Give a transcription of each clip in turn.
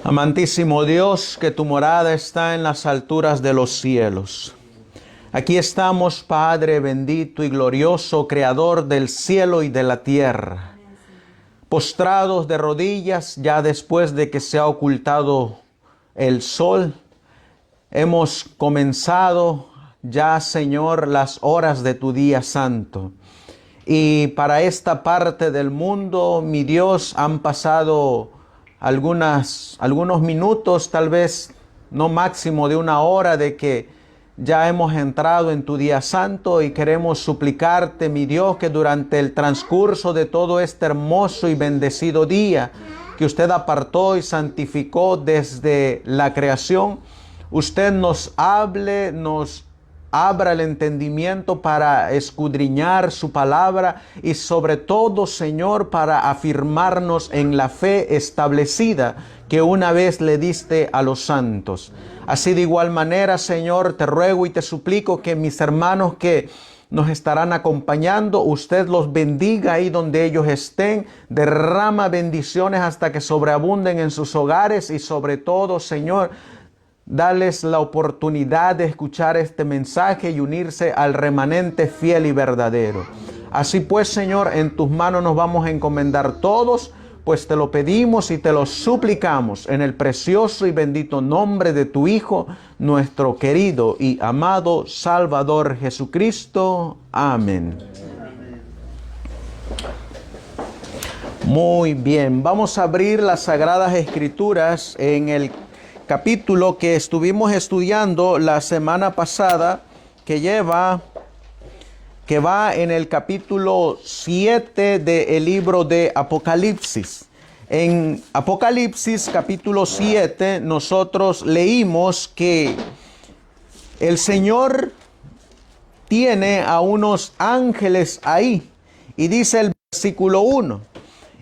Amantísimo Dios, que tu morada está en las alturas de los cielos. Aquí estamos, Padre bendito y glorioso, Creador del cielo y de la tierra, postrados de rodillas ya después de que se ha ocultado el sol. Hemos comenzado ya, Señor, las horas de tu día santo. Y para esta parte del mundo, mi Dios, han pasado algunos minutos, tal vez no máximo de una hora, de que ya hemos entrado en tu día santo, y queremos suplicarte, mi Dios, que durante el transcurso de todo este hermoso y bendecido día que usted apartó y santificó desde la creación, usted nos hable, nos abra el entendimiento para escudriñar su palabra y sobre todo, Señor, para afirmarnos en la fe establecida que una vez le diste a los santos. Así de igual manera, Señor, te ruego y te suplico que mis hermanos que nos estarán acompañando, usted los bendiga ahí donde ellos estén, derrama bendiciones hasta que sobreabunden en sus hogares y sobre todo, Señor, dales la oportunidad de escuchar este mensaje y unirse al remanente fiel y verdadero. Así pues, Señor, en tus manos nos vamos a encomendar todos, pues te lo pedimos y te lo suplicamos en el precioso y bendito nombre de tu Hijo, nuestro querido y amado Salvador Jesucristo. Amén. Muy bien, vamos a abrir las Sagradas Escrituras en el capítulo que estuvimos estudiando la semana pasada, que va en el capítulo 7 del libro de Apocalipsis. En Apocalipsis capítulo 7 nosotros leímos que el Señor tiene a unos ángeles ahí, y dice el versículo 1: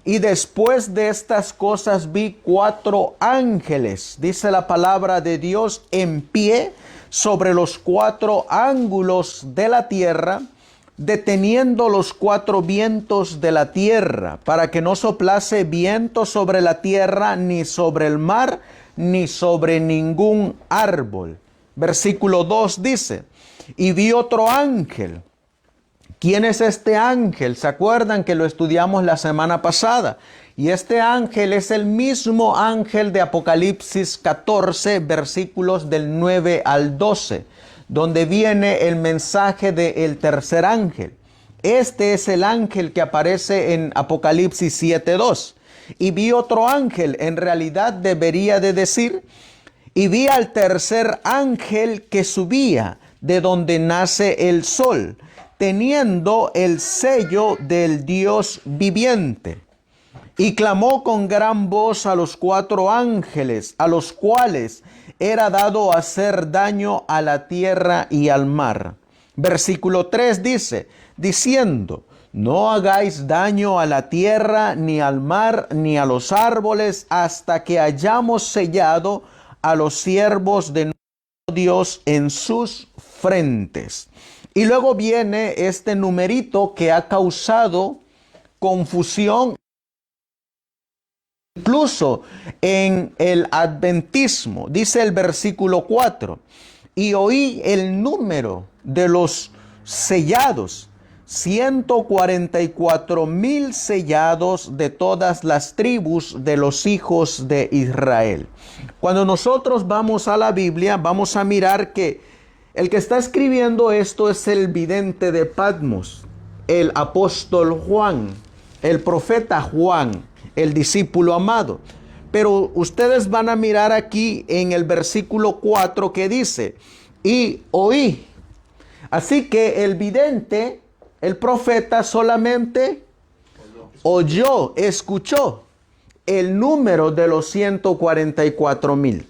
y después de estas cosas vi 4 ángeles, dice la palabra de Dios, en pie sobre los 4 ángulos de la tierra, deteniendo los 4 vientos de la tierra, para que no soplase viento sobre la tierra, ni sobre el mar, ni sobre ningún árbol. Versículo 2 dice: y vi otro ángel. ¿Quién es este ángel? ¿Se acuerdan que lo estudiamos la semana pasada? Y este ángel es el mismo ángel de Apocalipsis 14, versículos del 9 al 12, donde viene el mensaje del tercer ángel. Este es el ángel que aparece en Apocalipsis 7:2. Y vi otro ángel, en realidad debería de decir: y vi al tercer ángel que subía de donde nace el sol, teniendo el sello del Dios viviente. Y clamó con gran voz a los 4 ángeles, a los cuales era dado hacer daño a la tierra y al mar. Versículo 3 dice, diciendo: no hagáis daño a la tierra, ni al mar, ni a los árboles, hasta que hayamos sellado a los siervos de nuestro Dios en sus frentes. Y luego viene este numerito que ha causado confusión incluso en el adventismo. Dice el versículo 4: y oí el número de los sellados, 144,000 sellados de todas las tribus de los hijos de Israel. Cuando nosotros vamos a la Biblia, vamos a mirar que el que está escribiendo esto es el vidente de Patmos, el apóstol Juan, el profeta Juan, el discípulo amado. Pero ustedes van a mirar aquí en el versículo 4 que dice: y oí. Así que el vidente, el profeta, solamente oyó, escuchó el número de los 144,000.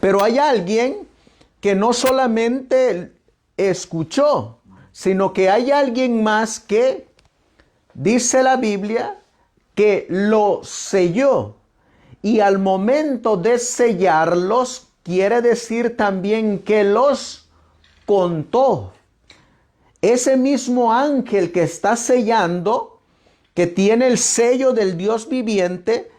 Pero hay alguien que no solamente escuchó, sino que hay alguien más que, dice la Biblia, que lo selló. Y al momento de sellarlos, quiere decir también que los contó. Ese mismo ángel que está sellando, que tiene el sello del Dios viviente,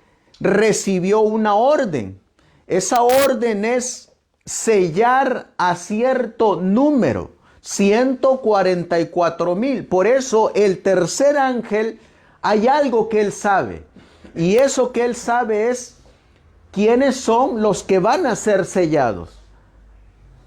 recibió una orden. Esa orden es sellar a cierto número, 144,000. Por eso el tercer ángel, hay algo que él sabe. Y eso que él sabe es quiénes son los que van a ser sellados.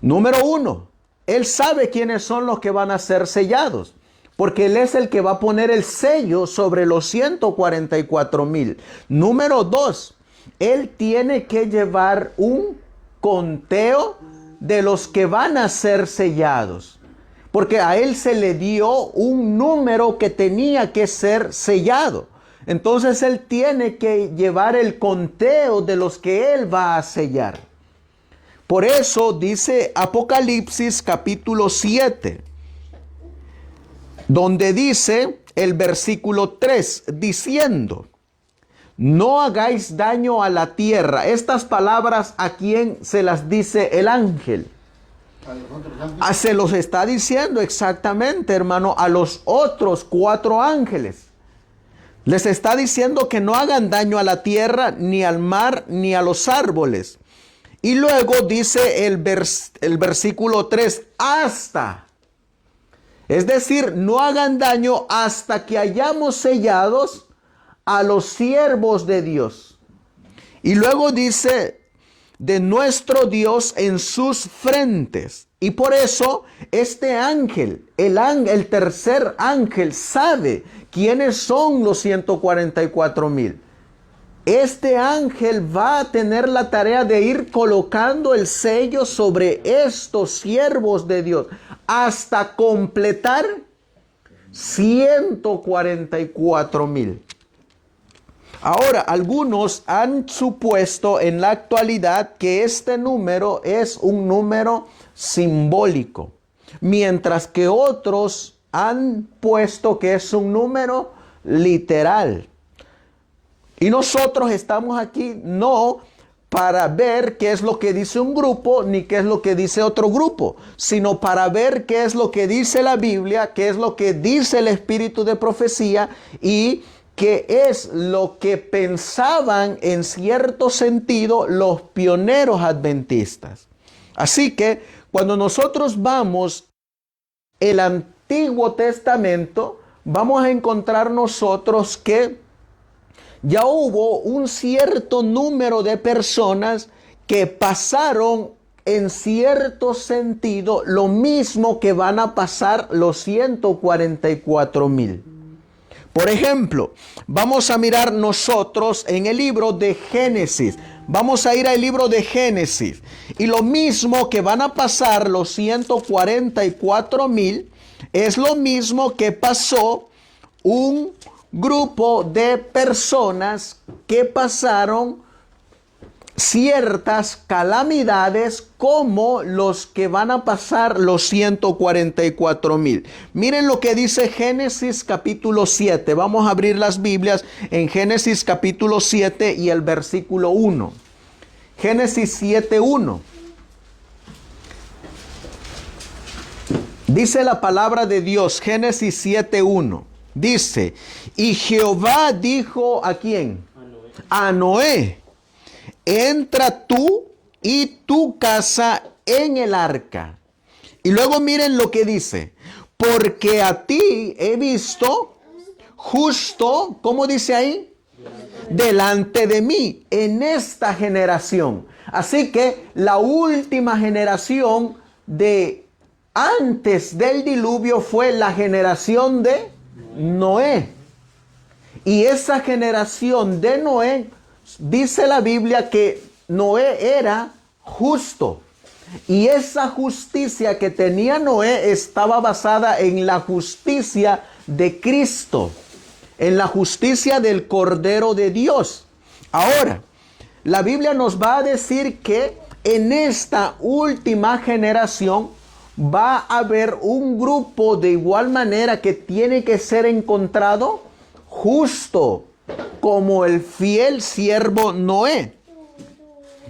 Número 1, él sabe quiénes son los que van a ser sellados, porque él es el que va a poner el sello sobre los 144,000. Número 2, él tiene que llevar un conteo de los que van a ser sellados, porque a él se le dio un número que tenía que ser sellado. Entonces él tiene que llevar el conteo de los que él va a sellar. Por eso dice Apocalipsis capítulo 7, donde dice el versículo 3, diciendo: no hagáis daño a la tierra. Estas palabras, ¿a quién se las dice el ángel? Se los está diciendo exactamente, hermano, a los otros 4 ángeles. Les está diciendo que no hagan daño a la tierra, ni al mar, ni a los árboles. Y luego dice el versículo 3, hasta. Es decir, no hagan daño hasta que hayamos sellados a los siervos de Dios. Y luego dice, de nuestro Dios en sus frentes. Y por eso este ángel, el tercer ángel, sabe quiénes son los 144,000. Este ángel va a tener la tarea de ir colocando el sello sobre estos siervos de Dios hasta completar 144,000. Ahora, algunos han supuesto en la actualidad que este número es un número simbólico, mientras que otros han puesto que es un número literal. Y nosotros estamos aquí no para ver qué es lo que dice un grupo ni qué es lo que dice otro grupo, sino para ver qué es lo que dice la Biblia, qué es lo que dice el espíritu de profecía y qué es lo que pensaban en cierto sentido los pioneros adventistas. Así que cuando nosotros vamos al Antiguo Testamento, vamos a encontrar nosotros que ya hubo un cierto número de personas que pasaron en cierto sentido lo mismo que van a pasar los 144,000. Por ejemplo, vamos a mirar nosotros en el libro de Génesis. Vamos a ir al libro de Génesis. Y lo mismo que van a pasar los 144,000 es lo mismo que pasó un grupo de personas que pasaron ciertas calamidades como los que van a pasar los 144,000. Miren lo que dice Génesis capítulo 7. Vamos a abrir las Biblias en Génesis capítulo 7 y el versículo 1. Génesis 7:1. Dice la palabra de Dios, Génesis 7:1. Dice, y Jehová dijo ¿a quién? A Noé. Entra tú y tu casa en el arca. Y luego miren lo que dice. Porque a ti he visto justo, ¿cómo dice ahí? Delante de mí, en esta generación. Así que la última generación de antes del diluvio fue la generación de Noé. Y esa generación de Noé, dice la Biblia que Noé era justo. Y esa justicia que tenía Noé estaba basada en la justicia de Cristo, en la justicia del Cordero de Dios. Ahora, la Biblia nos va a decir que en esta última generación va a haber un grupo de igual manera que tiene que ser encontrado justo, como el fiel siervo Noé.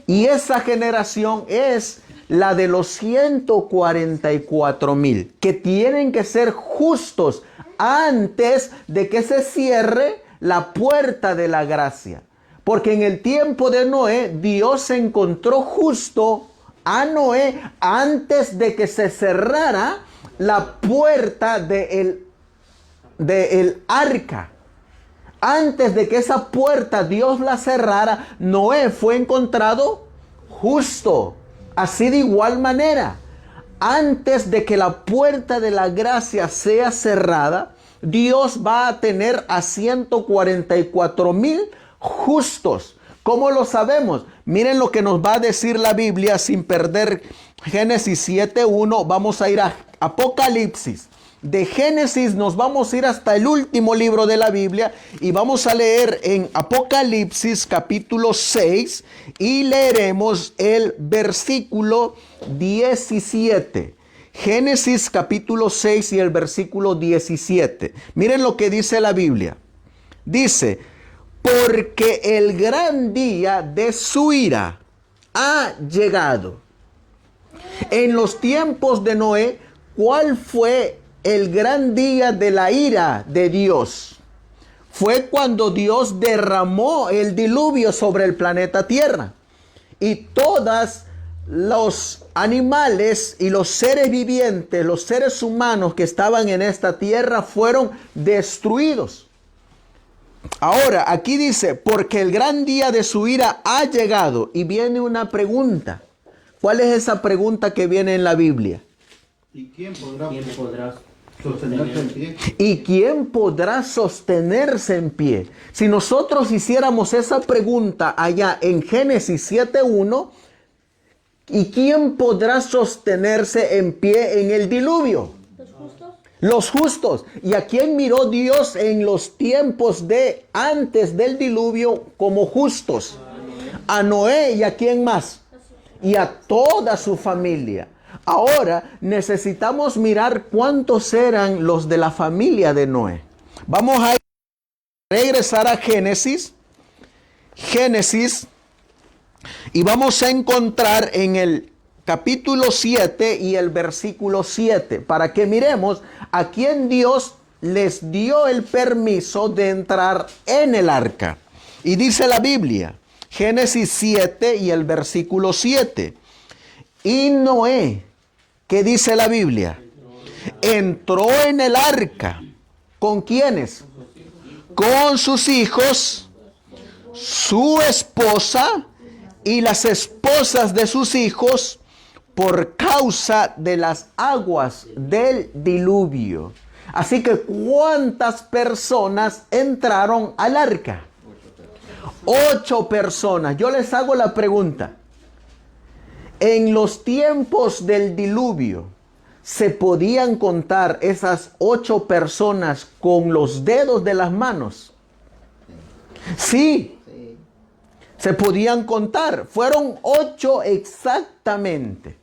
Y esa generación es la de los 144,000, que tienen que ser justos antes de que se cierre la puerta de la gracia. Porque en el tiempo de Noé, Dios encontró justo a Noé antes de que se cerrara la puerta del arca. Antes de que esa puerta Dios la cerrara, Noé fue encontrado justo. Así de igual manera, antes de que la puerta de la gracia sea cerrada, Dios va a tener a 144,000 justos. ¿Cómo lo sabemos? Miren lo que nos va a decir la Biblia sin perder Génesis 7:1. Vamos a ir a Apocalipsis. De Génesis nos vamos a ir hasta el último libro de la Biblia y vamos a leer en Apocalipsis capítulo 6 y leeremos el versículo 17. Génesis capítulo 6 y el versículo 17. Miren lo que dice la Biblia. Dice: porque el gran día de su ira ha llegado. En los tiempos de Noé, ¿cuál fue el gran día de la ira de Dios? Fue cuando Dios derramó el diluvio sobre el planeta Tierra. Y todos los animales y los seres vivientes, los seres humanos que estaban en esta tierra fueron destruidos. Ahora, aquí dice, porque el gran día de su ira ha llegado. Y viene una pregunta. ¿Cuál es esa pregunta que viene en la Biblia? ¿Y quién podrá sostenerse en pie? ¿Y quién podrá sostenerse en pie? Si nosotros hiciéramos esa pregunta allá en Génesis 7:1, ¿y quién podrá sostenerse en pie en el diluvio? Los justos. ¿Y a quién miró Dios en los tiempos de antes del diluvio como justos? A Noé. ¿Y a quién más? Y a toda su familia. Ahora necesitamos mirar cuántos eran los de la familia de Noé. Vamos a regresar a Génesis. Y vamos a encontrar en el capítulo 7 y el versículo 7, para que miremos a quién Dios les dio el permiso de entrar en el arca. Y dice la Biblia, Génesis 7 y el versículo 7. Y Noé, ¿qué dice la Biblia? Entró en el arca. ¿Con quiénes? Con sus hijos, su esposa y las esposas de sus hijos, por causa de las aguas del diluvio. Así que, ¿cuántas personas entraron al arca? 8 personas. Yo les hago la pregunta. En los tiempos del diluvio, ¿se podían contar esas 8 personas con los dedos de las manos? Sí. Se podían contar. Fueron 8 exactamente.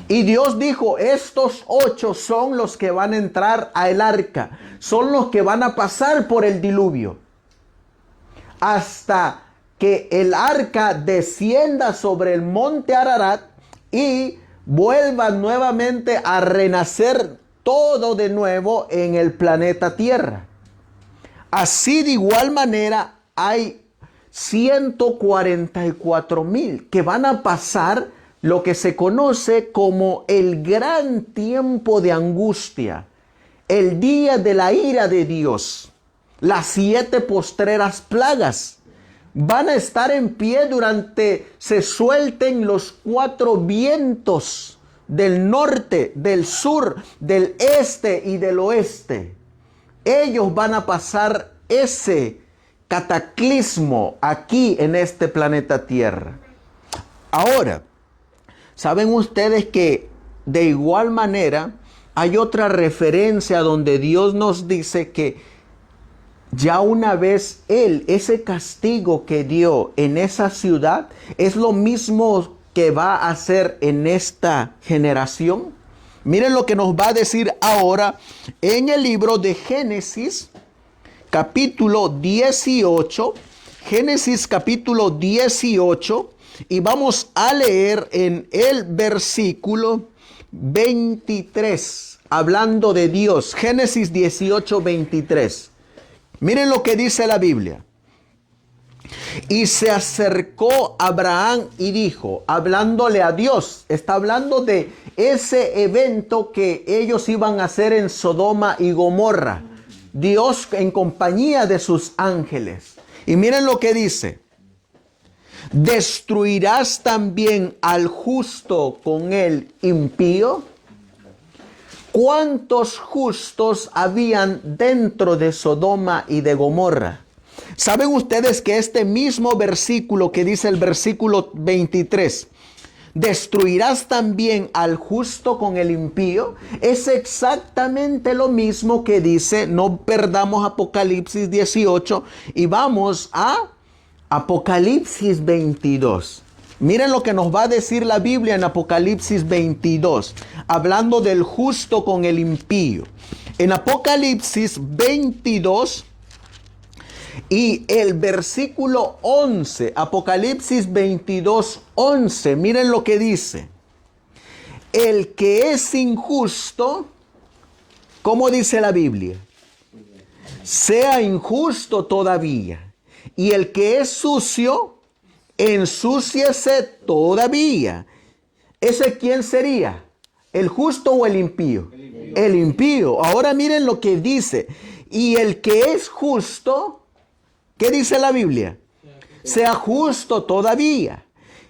Y Dios dijo, estos 8 son los que van a entrar al arca. Son los que van a pasar por el diluvio. Hasta que el arca descienda sobre el monte Ararat y vuelva nuevamente a renacer todo de nuevo en el planeta Tierra. Así de igual manera hay 144,000 que van a pasar lo que se conoce como el gran tiempo de angustia, el día de la ira de Dios, las 7 postreras plagas. Van a estar en pie durante se suelten los 4 vientos del norte, del sur, del este y del oeste. Ellos van a pasar ese cataclismo aquí en este planeta Tierra. Ahora, ¿saben ustedes que de igual manera hay otra referencia donde Dios nos dice que ya una vez ese castigo que dio en esa ciudad es lo mismo que va a hacer en esta generación? Miren lo que nos va a decir ahora en el libro de Génesis, capítulo 18. Génesis capítulo 18. Y vamos a leer en el versículo 23, hablando de Dios. Génesis 18, 23. Miren lo que dice la Biblia. Y se acercó Abraham y dijo, hablándole a Dios, está hablando de ese evento que ellos iban a hacer en Sodoma y Gomorra. Dios en compañía de sus ángeles. Y miren lo que dice. ¿Destruirás también al justo con el impío? ¿Cuántos justos habían dentro de Sodoma y de Gomorra? ¿Saben ustedes que este mismo versículo que dice el versículo 23, ¿destruirás también al justo con el impío? Es exactamente lo mismo que dice, no perdamos Apocalipsis 18 y vamos a Apocalipsis 22. Miren lo que nos va a decir la Biblia en Apocalipsis 22, hablando del justo con el impío. En Apocalipsis 22 y el versículo 11, Apocalipsis 22, 11, miren lo que dice. El que es injusto, ¿cómo dice la Biblia? Sea injusto todavía. Y el que es sucio, ensúciese todavía. ¿Ese quién sería? ¿El justo o el impío? El impío. Ahora miren lo que dice. Y el que es justo, ¿qué dice la Biblia? Sea justo todavía.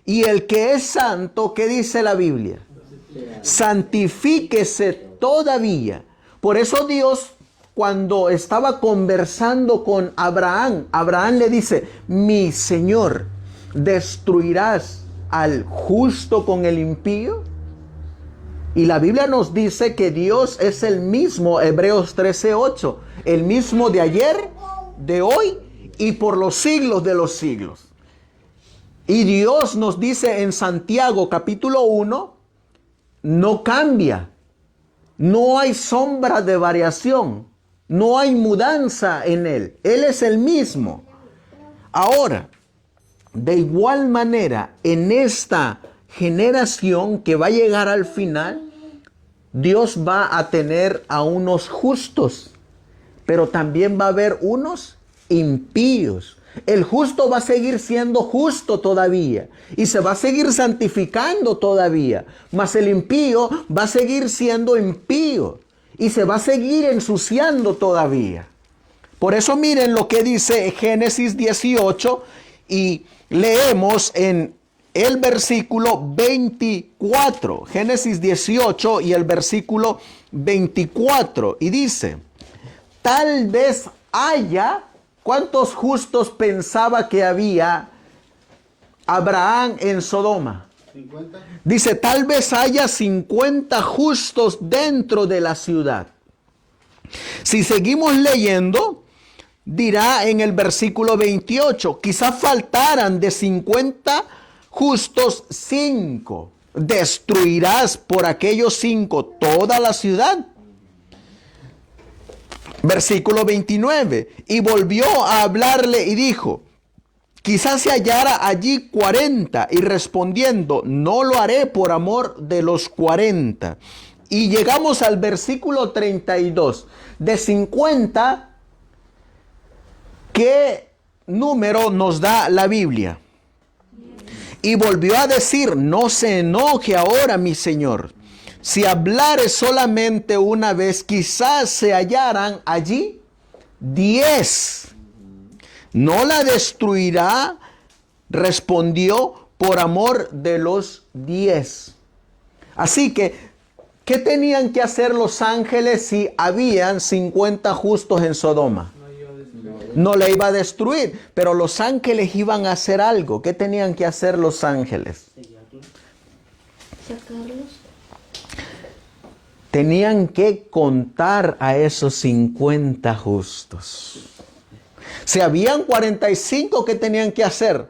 Y el que es santo, ¿qué dice la Biblia? Santifíquese todavía. Por eso Dios, cuando estaba conversando con Abraham, Abraham le dice, mi Señor, ¿destruirás al justo con el impío? Y la Biblia nos dice que Dios es el mismo, Hebreos 13:8, el mismo de ayer, de hoy y por los siglos de los siglos. Y Dios nos dice en Santiago capítulo 1, no cambia, no hay sombra de variación, no hay mudanza en Él. Él es el mismo. Ahora, de igual manera, en esta generación que va a llegar al final, Dios va a tener a unos justos, pero también va a haber unos impíos. El justo va a seguir siendo justo todavía y se va a seguir santificando todavía, mas el impío va a seguir siendo impío y se va a seguir ensuciando todavía. Por eso miren lo que dice Génesis 18 y leemos en el versículo 24, Génesis 18 y el versículo 24, y dice, tal vez haya, ¿cuántos justos pensaba que había Abraham en Sodoma? 50. Dice, tal vez haya 50 justos dentro de la ciudad. Si seguimos leyendo, dirá en el versículo 28, quizás faltaran de 50 justos 5. ¿Destruirás por aquellos 5 toda la ciudad? Versículo 29. Y volvió a hablarle y dijo, quizás se hallara allí 40. Y respondiendo, no lo haré por amor de los 40. Y llegamos al versículo 32. De 50, ¿qué número nos da la Biblia? Y volvió a decir, no se enoje ahora, mi señor. Si hablare solamente una vez, quizás se hallaran allí 10. No la destruirá, respondió, por amor de los 10. Así que, ¿qué tenían que hacer los ángeles si habían 50 justos en Sodoma? No le iba a destruir, pero los ángeles iban a hacer algo. ¿Qué tenían que hacer los ángeles? Sacarlos. Tenían que contar a esos 50 justos. Si habían 45, ¿qué tenían que hacer?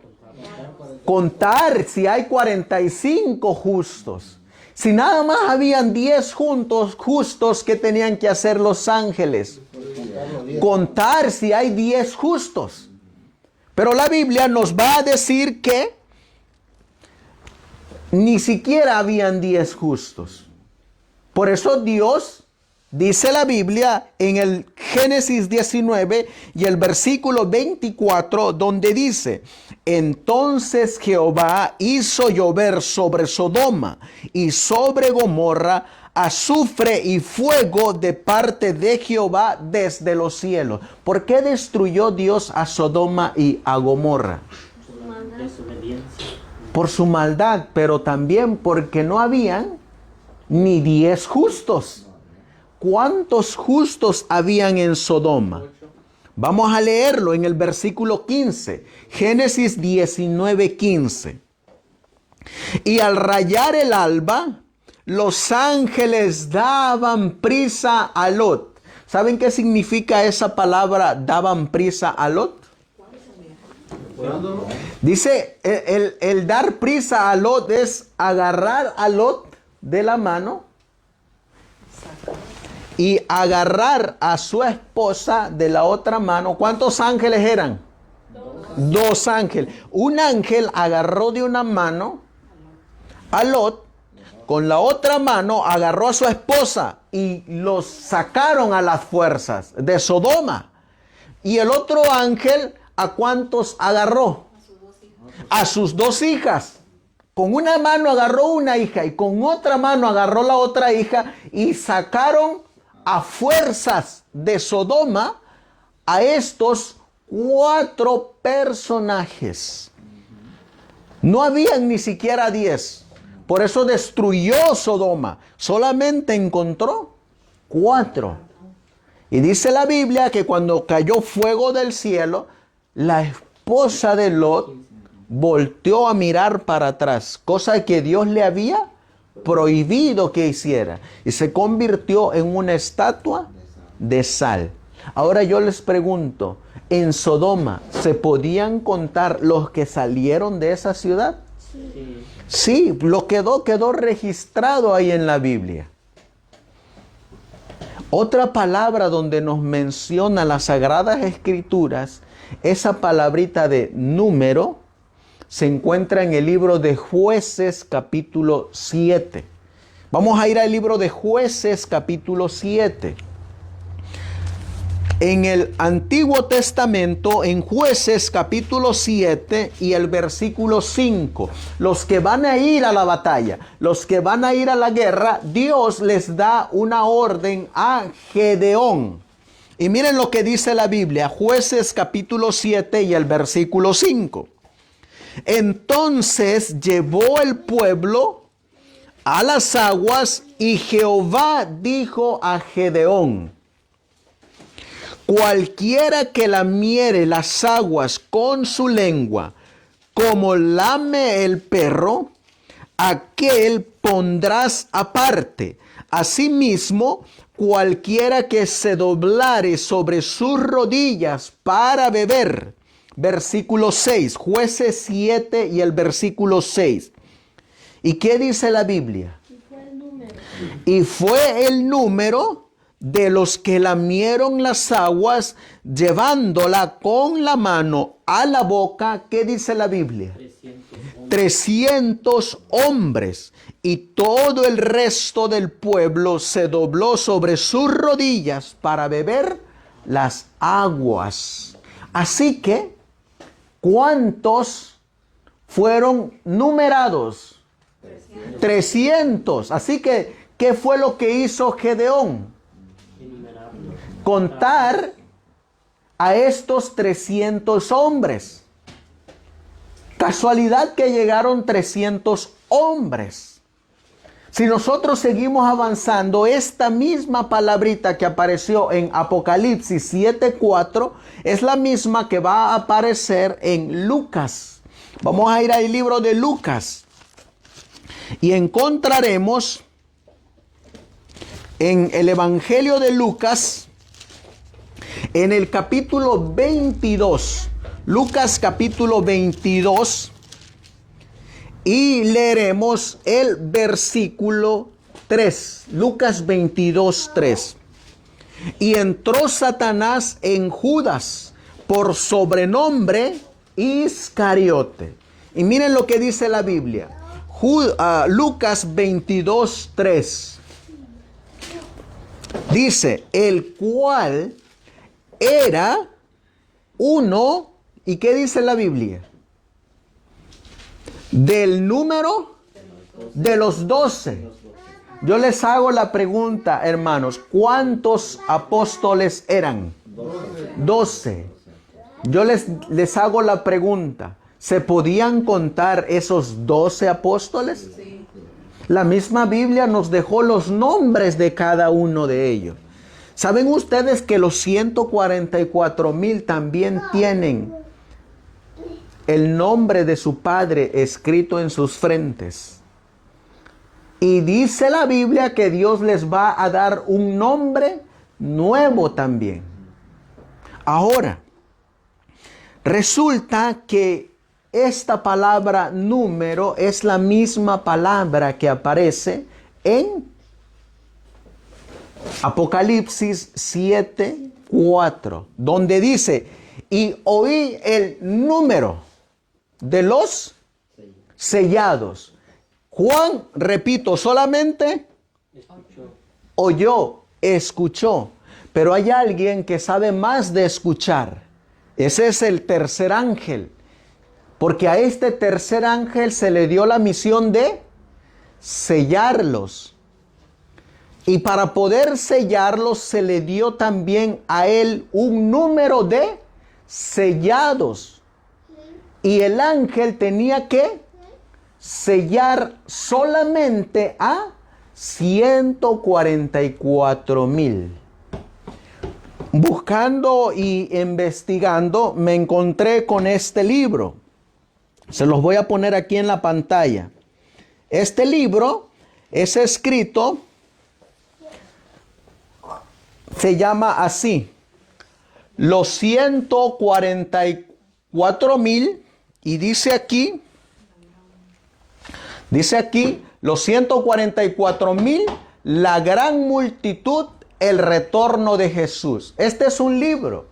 Contar si hay 45 justos. Si nada más habían 10 justos, ¿qué tenían que hacer los ángeles? Contar si hay 10 justos. Pero la Biblia nos va a decir que ni siquiera habían 10 justos. Por eso Dios Dice la Biblia en el Génesis 19 y el versículo 24, donde dice: entonces Jehová hizo llover sobre Sodoma y sobre Gomorra azufre y fuego de parte de Jehová desde los cielos. ¿Por qué destruyó Dios a Sodoma y a Gomorra? Desobediencia. Por su maldad, pero también porque no habían ni 10 justos. ¿Cuántos justos habían en Sodoma? Vamos a leerlo en el versículo 15. Génesis 19:15. Y al rayar el alba, los ángeles daban prisa a Lot. ¿Saben qué significa esa palabra, daban prisa a Lot? Dice, el dar prisa a Lot es agarrar a Lot de la mano y agarrar a su esposa de la otra mano. ¿Cuántos ángeles eran? Dos ángeles. Un ángel agarró de una mano a Lot, con la otra mano agarró a su esposa y los sacaron a las fuerzas de Sodoma. Y el otro ángel, ¿a cuántos agarró? A sus dos hijas. Con una mano agarró una hija y con otra mano agarró la otra hija y sacaron a fuerzas de Sodoma a estos 4 personajes. No habían ni siquiera 10. Por eso destruyó Sodoma. Solamente encontró 4. Y dice la Biblia que cuando cayó fuego del cielo, la esposa de Lot volteó a mirar para atrás, cosa que Dios le había prohibido que hiciera, y se convirtió en una estatua de sal. Ahora yo les pregunto, ¿en Sodoma se podían contar los que salieron de esa ciudad? Sí, lo quedó registrado ahí en la Biblia. Otra palabra donde nos menciona las Sagradas Escrituras, esa palabrita de número, se encuentra en el libro de Jueces capítulo 7. Vamos a ir al libro de Jueces capítulo 7. En el Antiguo Testamento, en Jueces capítulo 7 y el versículo 5, los que van a ir a la batalla, los que van a ir a la guerra, Dios les da una orden a Gedeón. Y miren lo que dice la Biblia, Jueces capítulo 7 y el versículo 5. Entonces llevó el pueblo a las aguas y Jehová dijo a Gedeón: cualquiera que lamiere las aguas con su lengua, como lame el perro, aquel pondrás aparte. Asimismo, cualquiera que se doblare sobre sus rodillas para beber. Versículo 6, Jueces 7 y el versículo 6. ¿Y qué dice la Biblia? Y fue el número de los que lamieron las aguas, llevándola con la mano a la boca. ¿Qué dice la Biblia? 300 hombres. Y todo el resto del pueblo se dobló sobre sus rodillas para beber las aguas. Así que, ¿cuántos fueron numerados? 300. Así que, ¿qué fue lo que hizo Gedeón? Contar a estos 300 hombres. Casualidad que llegaron 300 hombres. Si nosotros seguimos avanzando, esta misma palabrita que apareció en Apocalipsis 7:4 es la misma que va a aparecer en Lucas. Vamos a ir al libro de Lucas y encontraremos en el Evangelio de Lucas, en el capítulo 22, Lucas capítulo 22, y leeremos el versículo 3, Lucas 22, 3. Y entró Satanás en Judas, por sobrenombre Iscariote. Y miren lo que dice la Biblia, Lucas 22, 3. Dice, el cual era uno, ¿y qué dice la Biblia? Del número de los 12. Yo les hago la pregunta, hermanos, ¿cuántos apóstoles eran? 12. Yo les hago la pregunta, ¿se podían contar esos 12 apóstoles? La misma Biblia nos dejó los nombres de cada uno de ellos. ¿Saben ustedes que los 144,000 también tienen el nombre de su padre escrito en sus frentes? Y dice la Biblia que Dios les va a dar un nombre nuevo también. Ahora, resulta que esta palabra número es la misma palabra que aparece en Apocalipsis 7:4, donde dice, y oí el número de los sellados. Juan, repito, solamente oyó, escuchó, pero hay alguien que sabe más de escuchar. Ese es el tercer ángel. Porque a este tercer ángel se le dio la misión de sellarlos. Y para poder sellarlos se le dio también a él un número de sellados. Y el ángel tenía que sellar solamente a 144,000. Buscando y investigando me encontré con este libro. Se los voy a poner aquí en la pantalla. Este libro es escrito, se llama así, los 144,000, y dice aquí, los 144,000, la gran multitud, el retorno de Jesús. Este es un libro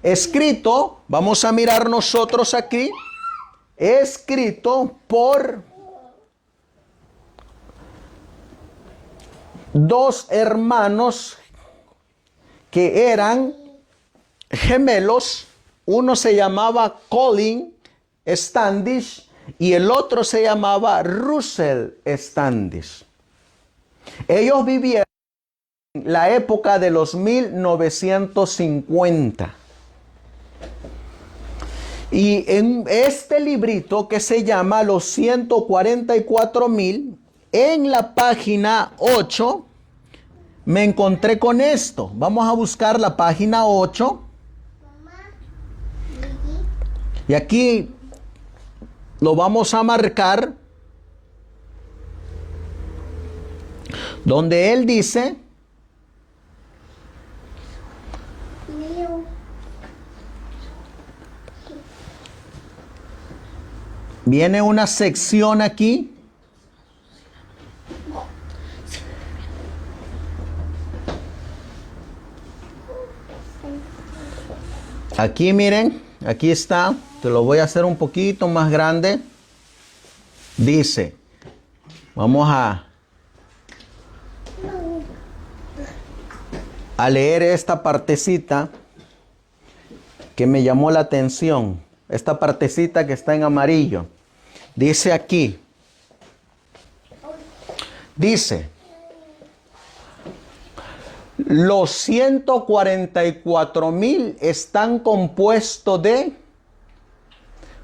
escrito, vamos a mirar nosotros aquí, escrito por dos hermanos que eran gemelos. Uno se llamaba Colin Standish y el otro se llamaba Russell Standish. Ellos vivieron en la época de los 1950. Y en este librito que se llama Los 144,000, en la página 8, me encontré con esto. Vamos a buscar la página 8. Y aquí lo vamos a marcar. Donde él dice, viene una sección aquí. Aquí miren, aquí está. Te lo voy a hacer un poquito más grande. Dice, vamos a leer esta partecita que me llamó la atención. Esta partecita que está en amarillo. Dice aquí. Dice, los 144,000 están compuestos de,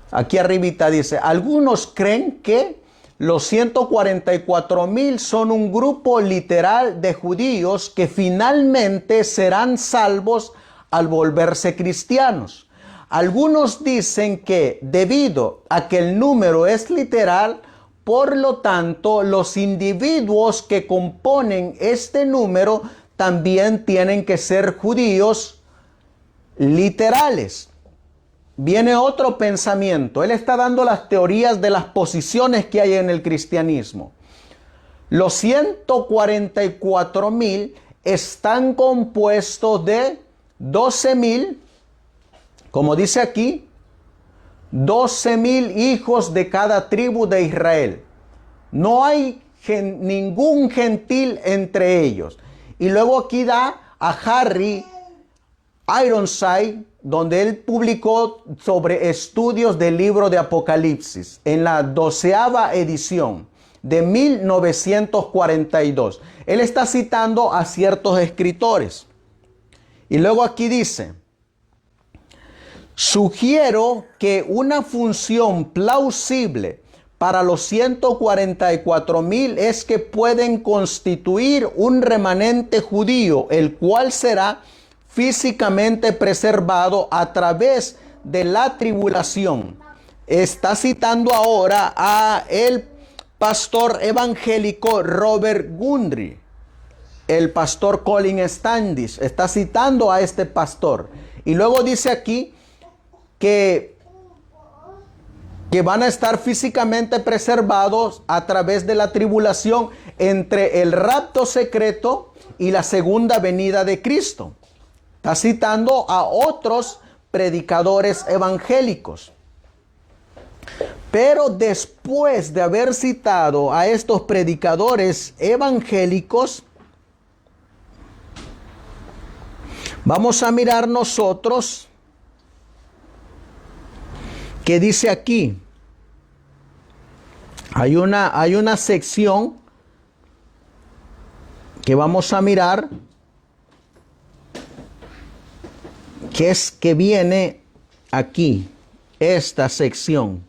aquí arribita dice, algunos creen que los 144,000 son un grupo literal de judíos que finalmente serán salvos al volverse cristianos. Algunos dicen que debido a que el número es literal, por lo tanto, los individuos que componen este número también tienen que ser judíos literales. Viene otro pensamiento. Él está dando las teorías de las posiciones que hay en el cristianismo. Los 144,000 están compuestos de 12,000, como dice aquí, 12,000 hijos de cada tribu de Israel. No hay ningún gentil entre ellos. Y luego aquí da a Harry Ironside, donde él publicó sobre estudios del libro de Apocalipsis en la 12ª edición de 1942. Él está citando a ciertos escritores. Y luego aquí dice: sugiero que una función plausible para los 144,000 es que pueden constituir un remanente judío, el cual será físicamente preservado a través de la tribulación. Está citando ahora a el pastor evangélico Robert Gundry. El pastor Colin Standish está citando a este pastor. Y luego dice aquí que van a estar físicamente preservados a través de la tribulación entre el rapto secreto y la segunda venida de Cristo. Está citando a otros predicadores evangélicos. Pero después de haber citado a estos predicadores evangélicos, vamos a mirar nosotros qué dice aquí. Hay una sección que vamos a mirar, que viene aquí, esta sección.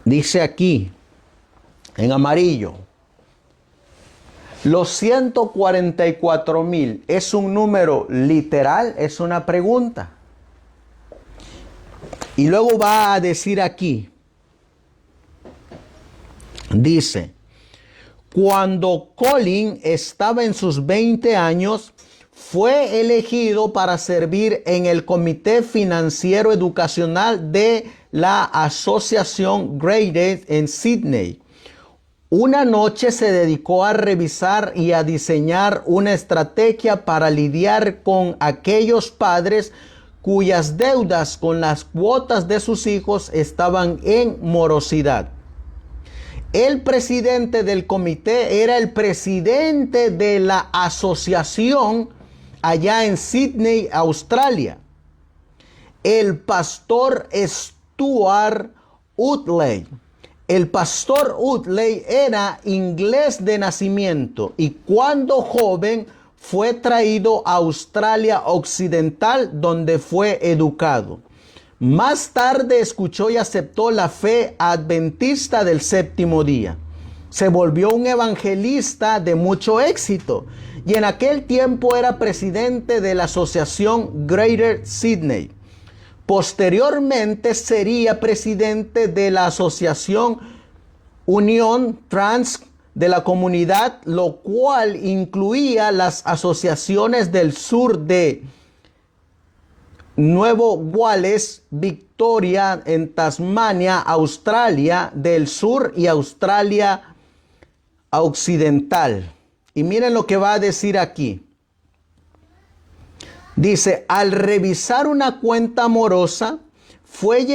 Dice aquí, en amarillo: los 144,000 ¿es un número literal? Es una pregunta. Y luego va a decir aquí, dice: cuando Colin estaba en sus 20 años, fue elegido para servir en el Comité Financiero Educacional de la Asociación Graded en Sydney. Una noche se dedicó a revisar y a diseñar una estrategia para lidiar con aquellos padres cuyas deudas con las cuotas de sus hijos estaban en morosidad. El presidente del comité era el presidente de la asociación allá en Sydney, Australia, el pastor Stuart Utley. El pastor Utley era inglés de nacimiento y cuando joven fue traído a Australia Occidental, donde fue educado. Más tarde escuchó y aceptó la fe adventista del séptimo día. Se volvió un evangelista de mucho éxito y en aquel tiempo era presidente de la asociación Greater Sydney. Posteriormente sería presidente de la asociación Unión Trans de la comunidad, lo cual incluía las asociaciones del sur de Nuevo Gales, Victoria en Tasmania, Australia del Sur y Australia Occidental. Y miren lo que va a decir aquí. Dice: al revisar una cuenta amorosa, fue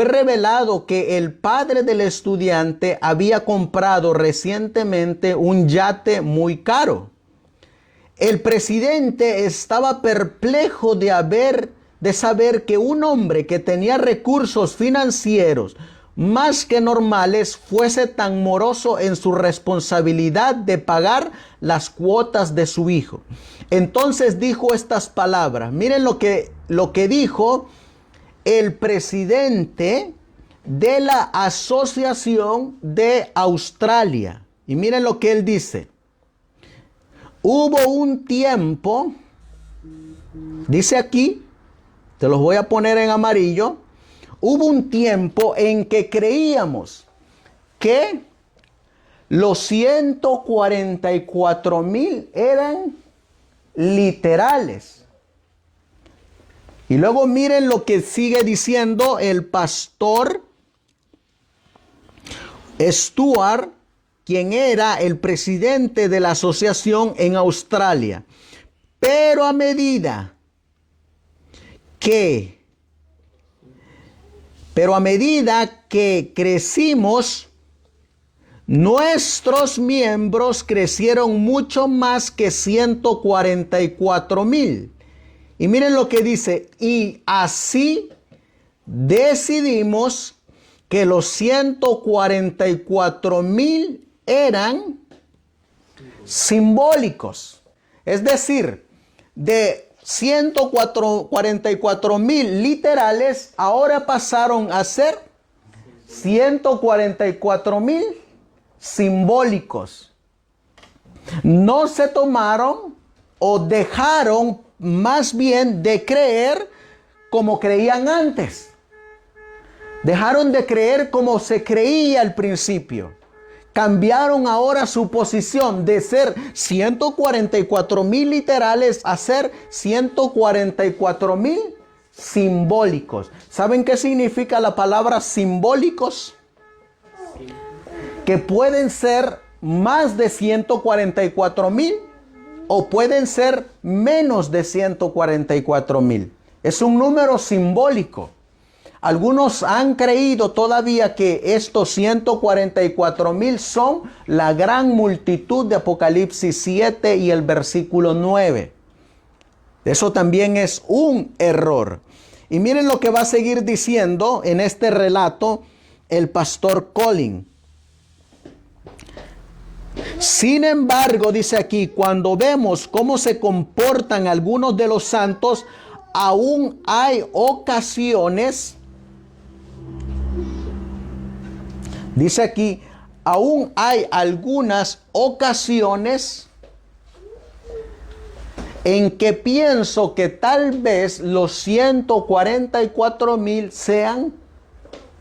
revelado que el padre del estudiante había comprado recientemente un yate muy caro. El presidente estaba perplejo de saber que un hombre que tenía recursos financieros más que normales fuese tan moroso en su responsabilidad de pagar las cuotas de su hijo. Entonces dijo estas palabras. Miren lo que dijo el presidente de la Asociación de Australia. Y miren lo que él dice. Hubo un tiempo, dice aquí, te los voy a poner en amarillo. Hubo un tiempo en que creíamos que los 144,000 eran literales. Y luego miren lo que sigue diciendo el pastor Stuart, quien era el presidente de la asociación en Australia. Pero a medida que crecimos, nuestros miembros crecieron mucho más que 144,000. Y miren lo que dice, y así decidimos que los 144,000 eran simbólicos. Es decir, de 144,000 literales, ahora pasaron a ser 144,000 simbólicos. No se tomaron o dejaron más bien de creer como creían antes. Dejaron de creer como se creía al principio. Cambiaron ahora su posición de ser 144,000 literales a ser 144,000 simbólicos. ¿Saben qué significa la palabra simbólicos? Que pueden ser más de 144,000 o pueden ser menos de 144,000. Es un número simbólico. Algunos han creído todavía que estos 144,000 son la gran multitud de Apocalipsis 7 y el versículo 9. Eso también es un error. Y miren lo que va a seguir diciendo en este relato el pastor Colin. Sin embargo, dice aquí, cuando vemos cómo se comportan algunos de los santos, aún hay ocasiones, dice aquí, aún hay algunas ocasiones en que pienso que tal vez los 144,000 sean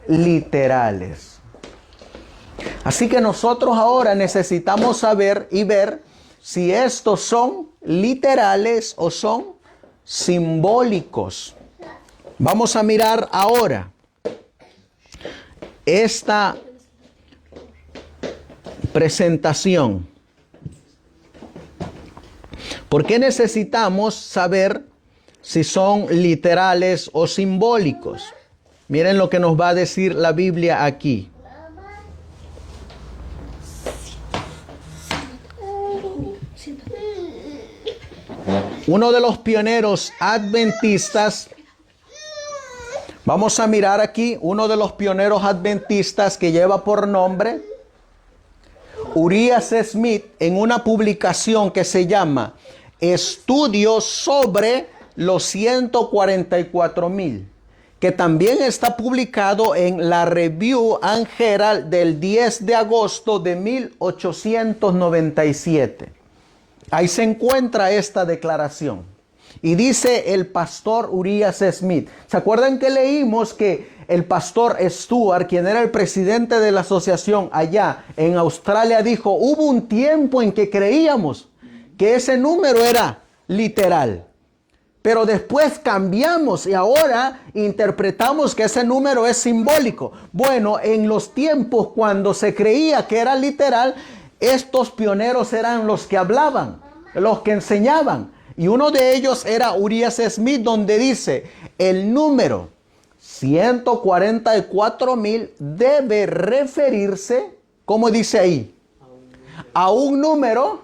literales. Así que nosotros ahora necesitamos saber y ver si estos son literales o son simbólicos. Vamos a mirar ahora esta presentación. ¿Por qué necesitamos saber si son literales o simbólicos? Miren lo que nos va a decir la Biblia aquí. Uno de los pioneros adventistas, vamos a mirar aquí, uno de los pioneros adventistas que lleva por nombre Urias Smith, en una publicación que se llama Estudios sobre los 144,000, que también está publicado en la Review and Herald del 10 de agosto de 1897. Ahí se encuentra esta declaración. Y dice el pastor Urias Smith. ¿Se acuerdan que leímos que el pastor Stuart, quien era el presidente de la asociación allá en Australia, dijo, hubo un tiempo en que creíamos que ese número era literal, pero después cambiamos y ahora interpretamos que ese número es simbólico? Bueno, en los tiempos cuando se creía que era literal, estos pioneros eran los que hablaban, los que enseñaban. Y uno de ellos era Urias Smith, donde dice, el número 144,000 debe referirse, ¿cómo dice ahí? A un número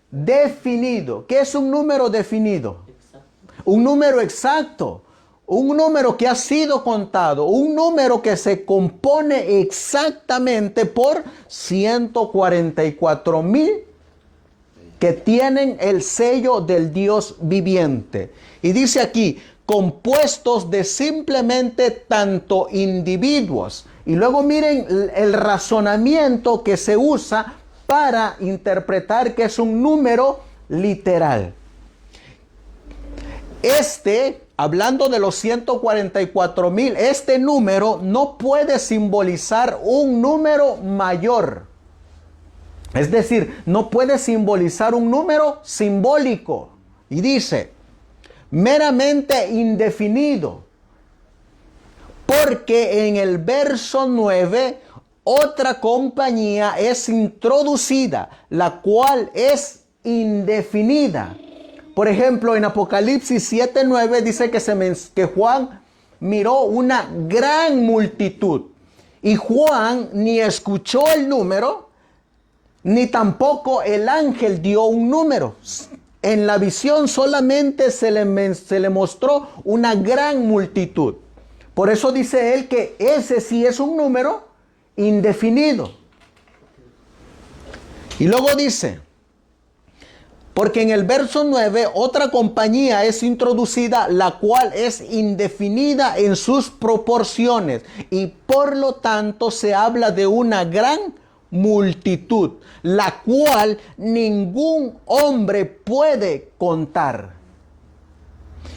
definido. ¿Qué es un número definido? Un número exacto. Un número que ha sido contado, un número que se compone exactamente por 144,000 que tienen el sello del Dios viviente. Y dice aquí, compuestos de simplemente tanto individuos. Y luego miren el razonamiento que se usa para interpretar que es un número literal. Hablando de los 144,000, este número no puede simbolizar un número mayor. Es decir, no puede simbolizar un número simbólico. Y dice, meramente indefinido. Porque en el verso 9, otra compañía es introducida, la cual es indefinida. Por ejemplo, en Apocalipsis 7:9 dice que Juan miró una gran multitud. Y Juan ni escuchó el número, ni tampoco el ángel dio un número. En la visión solamente se le mostró una gran multitud. Por eso dice él que ese sí es un número indefinido. Y luego dice, porque en el verso 9 otra compañía es introducida, la cual es indefinida en sus proporciones y por lo tanto se habla de una gran multitud, la cual ningún hombre puede contar.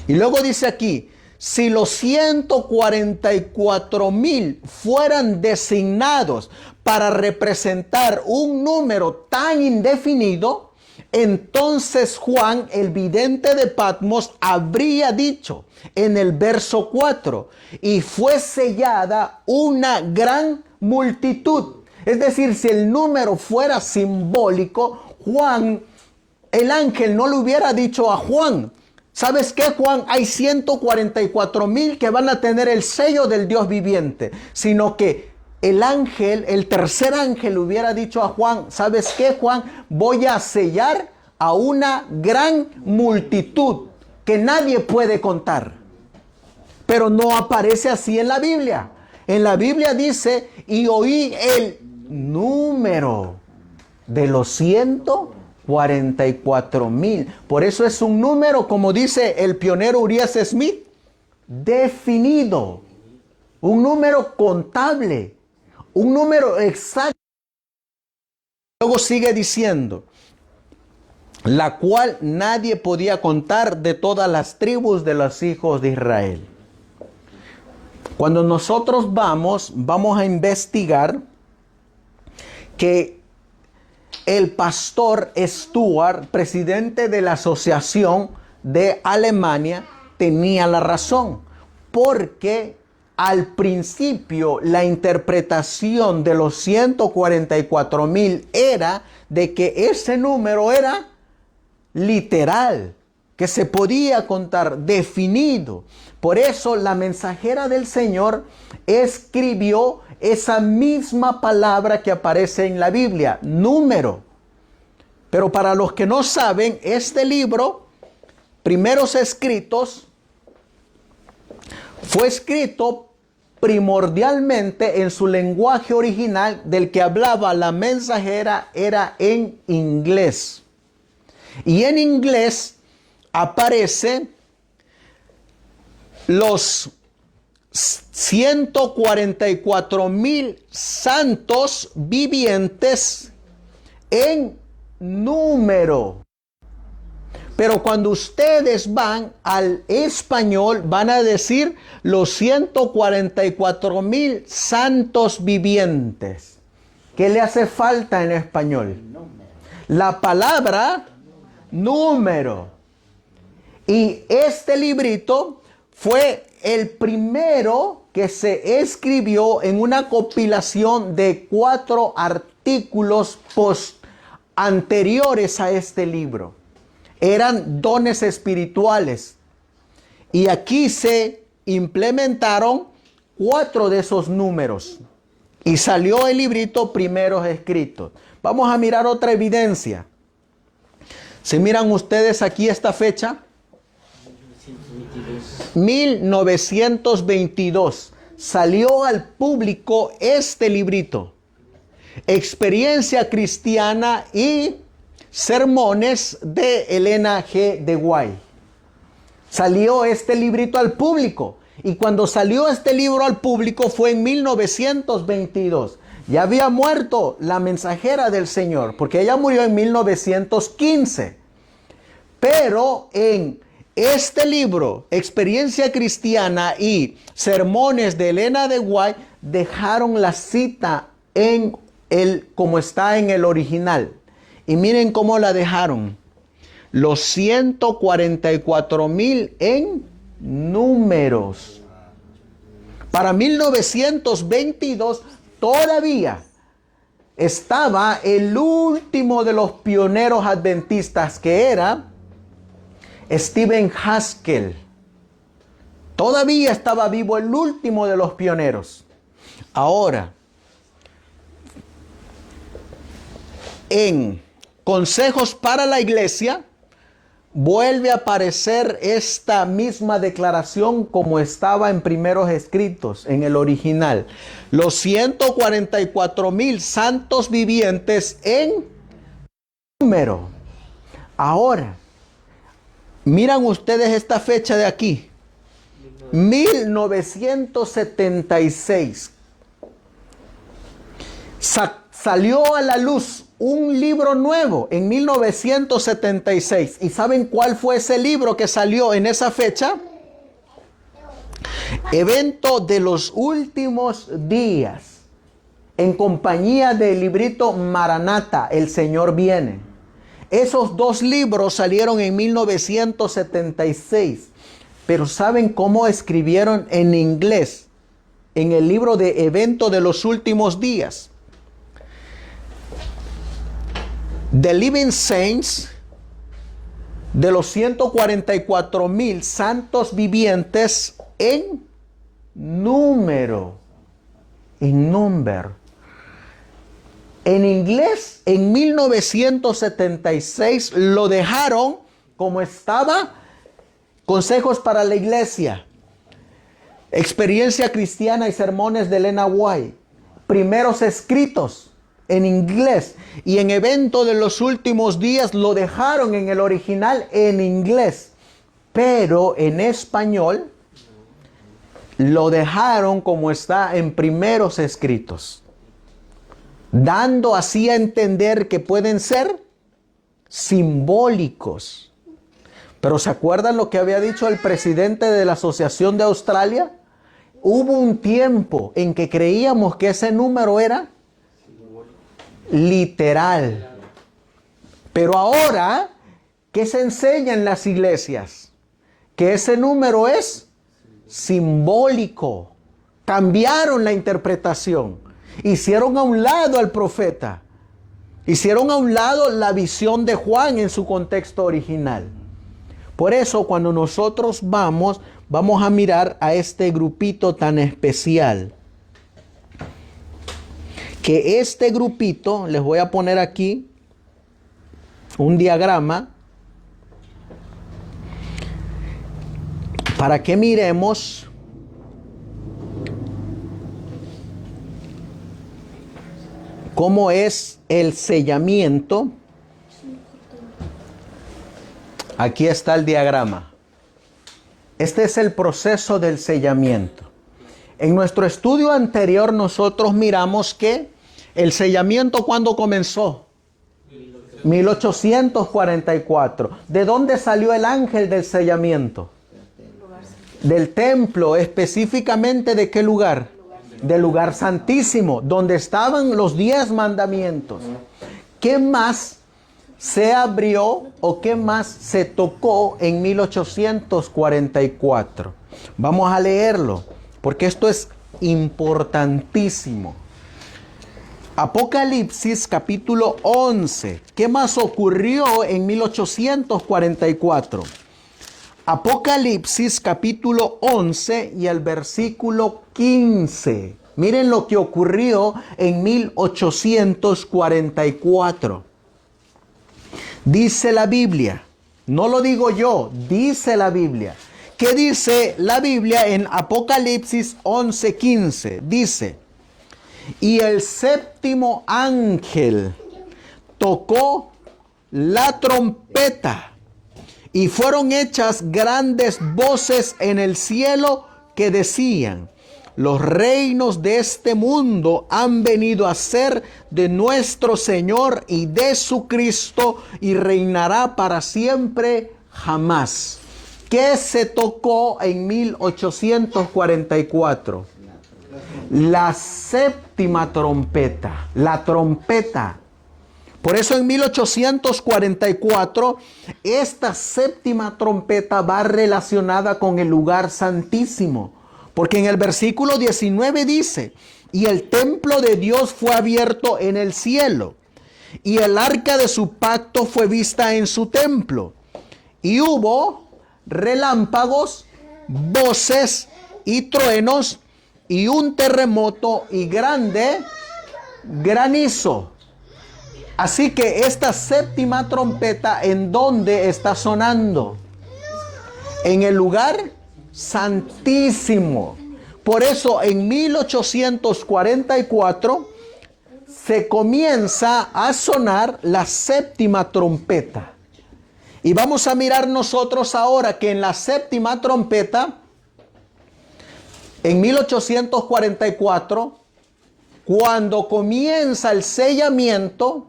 Y luego dice aquí, si los 144,000 fueran designados para representar un número tan indefinido, entonces Juan, el vidente de Patmos, habría dicho en el verso 4, y fue sellada una gran multitud. Es decir, si el número fuera simbólico, Juan, el ángel no le hubiera dicho a Juan, ¿sabes qué, Juan? Hay 144,000 que van a tener el sello del Dios viviente. Sino que el ángel, el tercer ángel, hubiera dicho a Juan, ¿sabes qué, Juan? Voy a sellar a una gran multitud que nadie puede contar. Pero no aparece así en la Biblia. En la Biblia dice, y oí el número de los 144,000. Por eso es un número, como dice el pionero Urias Smith, definido. Un número contable. Un número exacto. Luego sigue diciendo, la cual nadie podía contar de todas las tribus de los hijos de Israel. Cuando nosotros vamos a investigar que el pastor Stuart, presidente de la Asociación de Alemania, tenía la razón, porque al principio la interpretación de los 144,000 era de que ese número era literal, que se podía contar, definido. Por eso la mensajera del Señor escribió esa misma palabra que aparece en la Biblia, número. Pero para los que no saben, este libro, Primeros Escritos, fue escrito primordialmente en su lenguaje original del que hablaba la mensajera, era en inglés. Y en inglés aparece los 144,000 santos vivientes en número. Pero cuando ustedes van al español, van a decir los 144,000 santos vivientes. ¿Qué le hace falta en español? La palabra número. Y este librito fue el primero que se escribió en una compilación de 4 artículos anteriores a este libro. Eran dones espirituales. Y aquí se implementaron 4 de esos números. Y salió el librito Primeros Escritos. Vamos a mirar otra evidencia. Si miran ustedes aquí esta fecha, 1922 salió al público este librito, Experiencia Cristiana y Sermones de Elena G. de White. Salió este librito al público, y cuando salió este libro al público fue en 1922. Ya había muerto la mensajera del Señor, porque ella murió en 1915. Pero en este libro, Experiencia Cristiana y Sermones de Elena de White, dejaron la cita como está en el original. Y miren cómo la dejaron. Los 144,000 en números. Para 1922 todavía estaba el último de los pioneros adventistas, que era Stephen Haskell. Todavía estaba vivo el último de los pioneros. Ahora, en Consejos para la Iglesia, vuelve a aparecer esta misma declaración como estaba en primeros escritos, en el original. Los 144,000 santos vivientes en número. Ahora, miran ustedes esta fecha de aquí. 1976. Salió a la luz un libro nuevo en 1976. ¿Y saben cuál fue ese libro que salió en esa fecha? Evento de los últimos días, en compañía del librito Maranata, El Señor Viene. Esos dos libros salieron en 1976. Pero ¿saben cómo escribieron en inglés en el libro de Evento de los últimos días? The Living Saints, de los 144,000 santos vivientes en número, en number. En inglés, en 1976 lo dejaron como estaba. Consejos para la Iglesia, Experiencia Cristiana y Sermones de Elena White, primeros escritos en inglés, y en Evento de los últimos días lo dejaron en el original en inglés, pero en español lo dejaron como está en primeros escritos, dando así a entender que pueden ser simbólicos. Pero ¿se acuerdan lo que había dicho el presidente de la Asociación de Australia? Hubo un tiempo en que creíamos que ese número era literal. Pero ahora, ¿qué se enseña en las iglesias? Que ese número es simbólico. Cambiaron la interpretación. Hicieron a un lado al profeta. Hicieron a un lado la visión de Juan en su contexto original. Por eso, cuando nosotros vamos a mirar a este grupito tan especial. Que este grupito, les voy a poner aquí un diagrama para que miremos cómo es el sellamiento. Aquí está el diagrama. Este es el proceso del sellamiento. En nuestro estudio anterior nosotros miramos que el sellamiento, ¿cuándo comenzó? 1844. ¿De dónde salió el ángel del sellamiento? Del templo. ¿Específicamente de qué lugar? Del lugar santísimo, donde estaban los 10 mandamientos. ¿Qué más se abrió o qué más se tocó en 1844? Vamos a leerlo, porque esto es importantísimo. Apocalipsis capítulo 11. ¿Qué más ocurrió en 1844? Apocalipsis capítulo 11 y el versículo 15. Miren lo que ocurrió en 1844. Dice la Biblia, no lo digo yo, dice la Biblia. ¿Qué dice la Biblia en Apocalipsis 11:15? Dice: y el séptimo ángel tocó la trompeta, y fueron hechas grandes voces en el cielo que decían: los reinos de este mundo han venido a ser de nuestro Señor y de su Cristo, y reinará para siempre jamás. ¿Qué se tocó en 1844? La séptima trompeta, la trompeta. Por eso en 1844, esta séptima trompeta va relacionada con el lugar santísimo. Porque en el versículo 19 dice: y el templo de Dios fue abierto en el cielo, y el arca de su pacto fue vista en su templo. Y hubo relámpagos, voces y truenos, y un terremoto y grande granizo. Así que esta séptima trompeta, ¿en dónde está sonando? En el lugar santísimo. Por eso en 1844 se comienza a sonar la séptima trompeta. Y vamos a mirar nosotros ahora que en la séptima trompeta, en 1844, cuando comienza el sellamiento,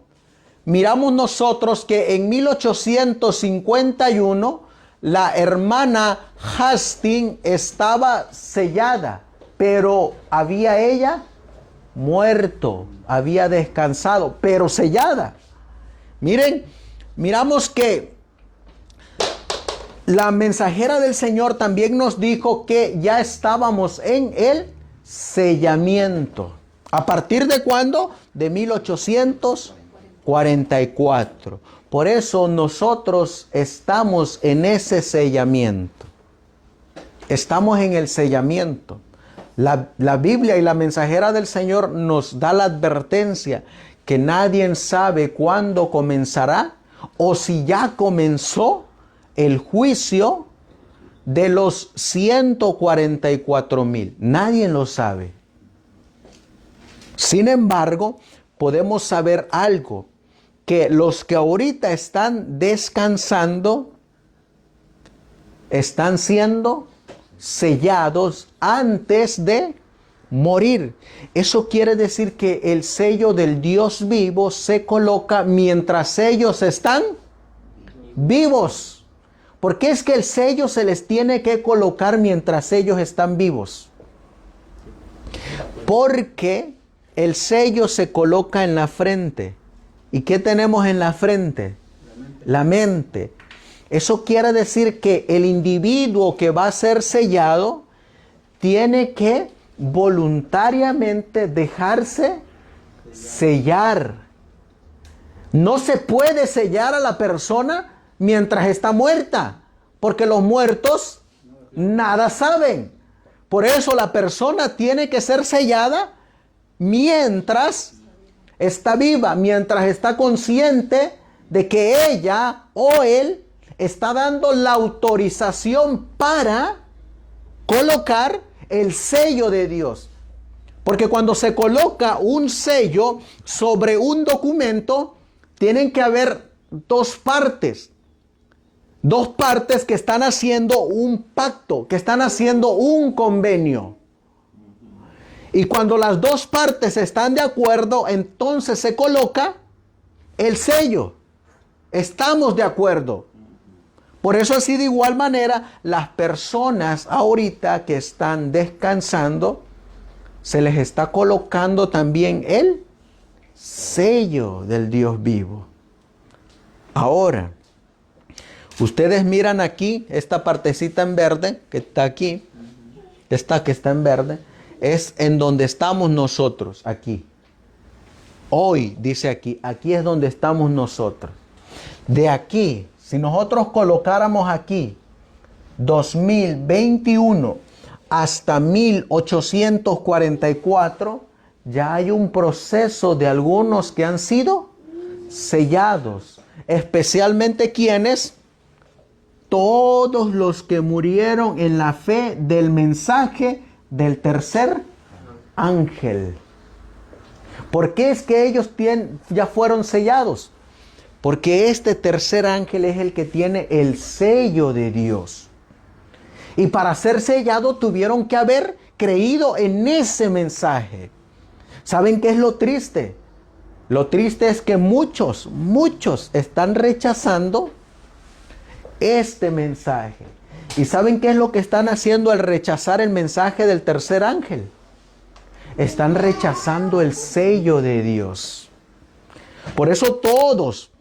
miramos nosotros que en 1851 la hermana Hastings estaba sellada, pero había ella muerto, había descansado, pero sellada. Miren, miramos que la mensajera del Señor también nos dijo que ya estábamos en el sellamiento. ¿A partir de cuándo? De 1844. Por eso nosotros estamos en ese sellamiento. Estamos en el sellamiento. La Biblia y la mensajera del Señor nos da la advertencia que nadie sabe cuándo comenzará o si ya comenzó el juicio de los 144,000. Nadie lo sabe. Sin embargo, podemos saber algo, que los que ahorita están descansando están siendo sellados antes de morir. Eso quiere decir que el sello del Dios vivo se coloca mientras ellos están vivos. ¿Por qué es que el sello se les tiene que colocar mientras ellos están vivos? Porque el sello se coloca en la frente. ¿Y qué tenemos en la frente? La mente. Eso quiere decir que el individuo que va a ser sellado tiene que voluntariamente dejarse sellar. No se puede sellar a la persona mientras está muerta, porque los muertos nada saben. Por eso la persona tiene que ser sellada mientras está viva, mientras está consciente de que ella o él está dando la autorización para colocar el sello de Dios. Porque cuando se coloca un sello sobre un documento, tienen que haber dos partes que están haciendo un pacto, que están haciendo un convenio. Y cuando las dos partes están de acuerdo, entonces se coloca el sello. Estamos de acuerdo. Por eso así de igual manera, las personas ahorita que están descansando, se les está colocando también el sello del Dios vivo. Ahora, ustedes miran aquí, esta partecita en verde, que está aquí, esta que está en verde, es en donde estamos nosotros, aquí. Hoy, dice aquí es donde estamos nosotros. De aquí, si nosotros colocáramos aquí 2021 hasta 1844, ya hay un proceso de algunos que han sido sellados. Especialmente quienes, todos los que murieron en la fe del mensaje del tercer ángel. ¿Por qué es que ellos ya fueron sellados? Porque este tercer ángel es el que tiene el sello de Dios. Y para ser sellado tuvieron que haber creído en ese mensaje. ¿Saben qué es lo triste? Lo triste es que muchos están rechazando este mensaje. ¿Y saben qué es lo que están haciendo al rechazar el mensaje del tercer ángel? Están rechazando el sello de Dios. Por eso todos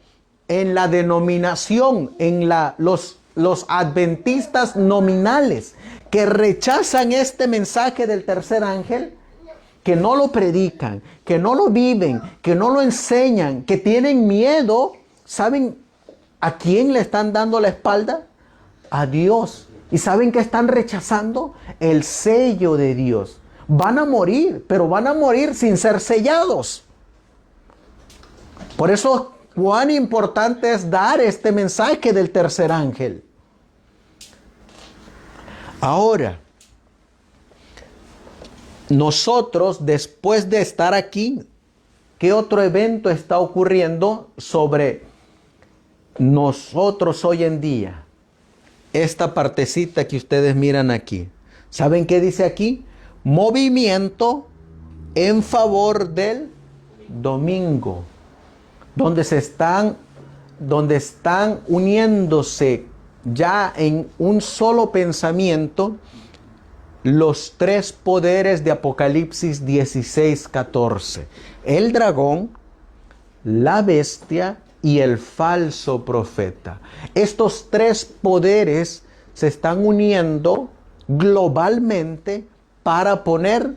en la denominación, en los adventistas nominales que rechazan este mensaje del tercer ángel, que no lo predican, que no lo viven, que no lo enseñan, que tienen miedo, ¿saben a quién le están dando la espalda? A Dios. ¿Y saben que están rechazando? El sello de Dios. van a morir, pero van a morir sin ser sellados. Por eso, cuán importante es dar este mensaje del tercer ángel. Ahora, nosotros, después de estar aquí, ¿qué otro evento está ocurriendo sobre nosotros hoy en día? Esta partecita que ustedes miran aquí. ¿Saben qué dice aquí? Movimiento en favor del domingo. Donde están uniéndose ya en un solo pensamiento los tres poderes de Apocalipsis 16:14. El dragón, la bestia y el falso profeta. Estos tres poderes se están uniendo globalmente para poner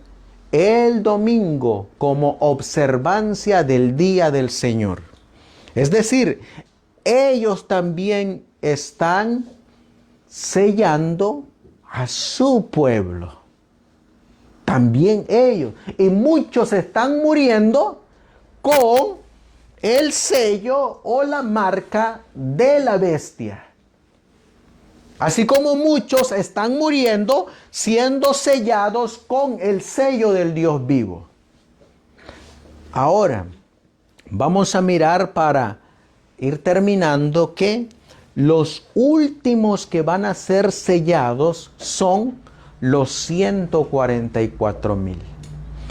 el domingo como observancia del día del Señor. Es decir, ellos también están sellando a su pueblo. También ellos. Y muchos están muriendo con el sello o la marca de la bestia. Así como muchos están muriendo siendo sellados con el sello del Dios vivo. Ahora, vamos a mirar para ir terminando que los últimos que van a ser sellados son los 144,000.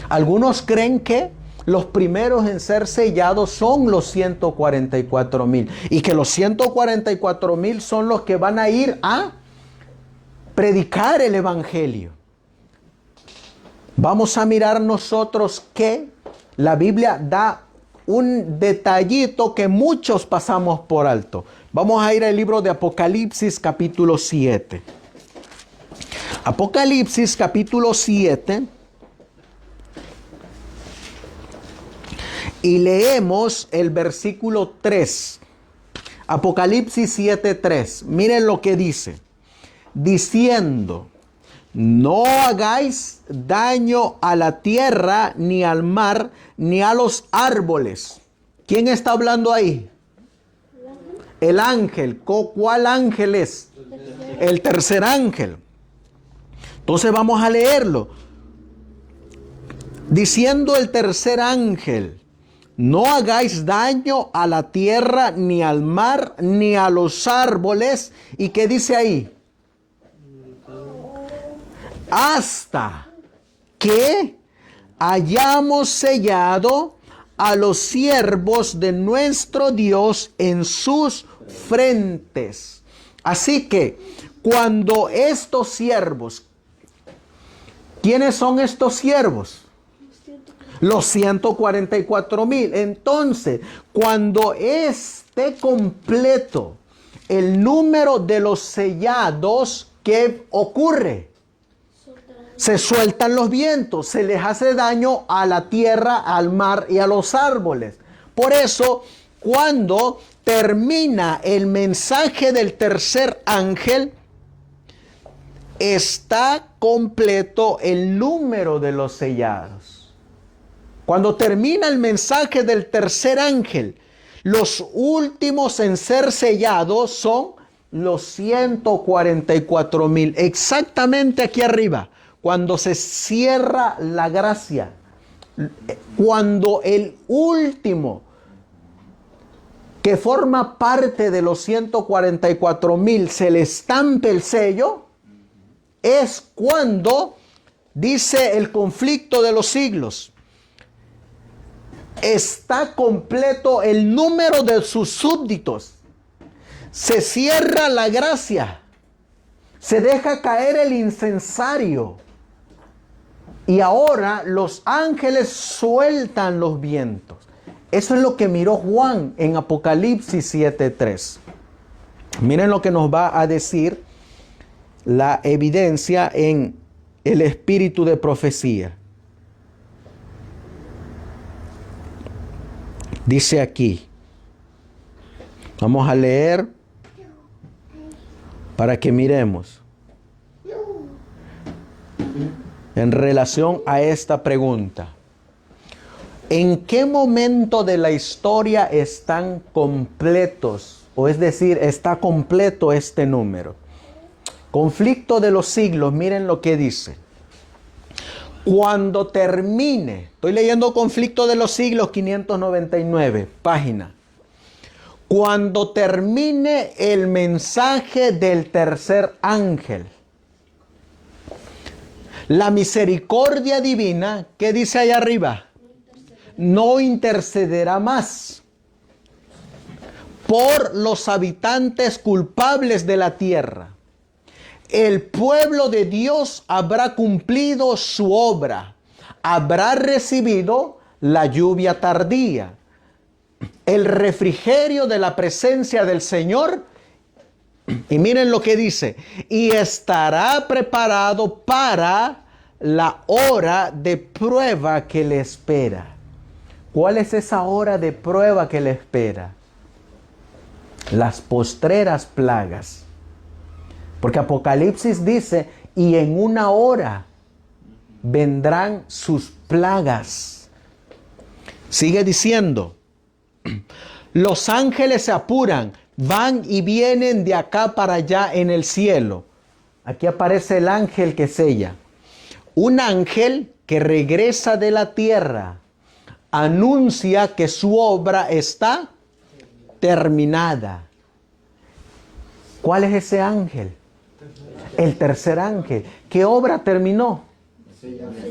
Algunos creen que los primeros en ser sellados son los 144,000 y que los 144,000 son los que van a ir a predicar el evangelio. Vamos a mirar nosotros que la Biblia da un detallito que muchos pasamos por alto. Vamos a ir al libro de Apocalipsis capítulo 7. Apocalipsis capítulo 7. Y leemos el versículo 3. Apocalipsis 7:3. Miren lo que dice. Diciendo, no hagáis daño a la tierra, ni al mar, ni a los árboles. ¿Quién está hablando ahí? El ángel. ¿Cuál ángel es? El tercer ángel. Entonces vamos a leerlo. Diciendo el tercer ángel, no hagáis daño a la tierra, ni al mar, ni a los árboles. ¿Y qué dice ahí? Hasta que hayamos sellado a los siervos de nuestro Dios en sus frentes. Así que cuando estos siervos, ¿quiénes son estos siervos? Los 144,000. Entonces, cuando esté completo el número de los sellados, ¿qué ocurre? Se sueltan los vientos, se les hace daño a la tierra, al mar y a los árboles. Por eso, cuando termina el mensaje del tercer ángel, está completo el número de los sellados. Cuando termina el mensaje del tercer ángel, los últimos en ser sellados son los 144,000. Exactamente aquí arriba. Cuando se cierra la gracia, cuando el último que forma parte de los 144,000 se le estampe el sello, es cuando dice el conflicto de los siglos. Está completo el número de sus súbditos. Se cierra la gracia. Se deja caer el incensario. Y ahora los ángeles sueltan los vientos. Eso es lo que miró Juan en Apocalipsis 7:3. Miren lo que nos va a decir la evidencia en el espíritu de profecía. Dice aquí. Vamos a leer para que miremos. en relación a esta pregunta. ¿En qué momento de la historia están completos? O es decir, está completo este número. Conflicto de los siglos, miren lo que dice. Cuando termine, estoy leyendo Conflicto de los siglos 599, página. Cuando termine el mensaje del tercer ángel, la misericordia divina, ¿qué dice ahí arriba? No intercederá más por los habitantes culpables de la tierra. El pueblo de Dios habrá cumplido su obra, habrá recibido la lluvia tardía, el refrigerio de la presencia del Señor. Y miren lo que dice, y estará preparado para la hora de prueba que le espera. ¿Cuál es esa hora de prueba que le espera? Las postreras plagas. Porque Apocalipsis dice, y en una hora vendrán sus plagas. Sigue diciendo, los ángeles se apuran, van y vienen de acá para allá en el cielo. Aquí aparece el ángel que sella. Un ángel que regresa de la tierra anuncia que su obra está terminada. ¿Cuál es ese ángel? El tercer ángel. ¿Qué obra terminó?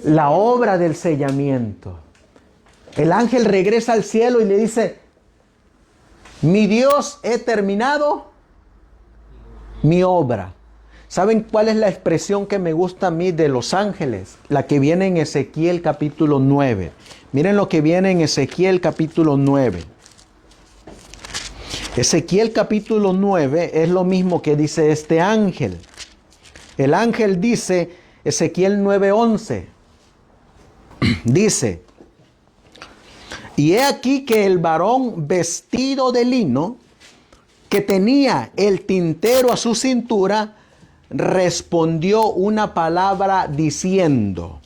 La obra del sellamiento. El ángel regresa al cielo y le dice, mi Dios, he terminado mi obra. ¿Saben cuál es la expresión que me gusta a mí de los ángeles? La que viene en Ezequiel capítulo 9. Miren lo que viene en Ezequiel capítulo 9. Ezequiel capítulo 9 es lo mismo que dice este ángel. El ángel dice, Ezequiel 9:11, dice, y he aquí que el varón vestido de lino, que tenía el tintero a su cintura, respondió una palabra diciendo,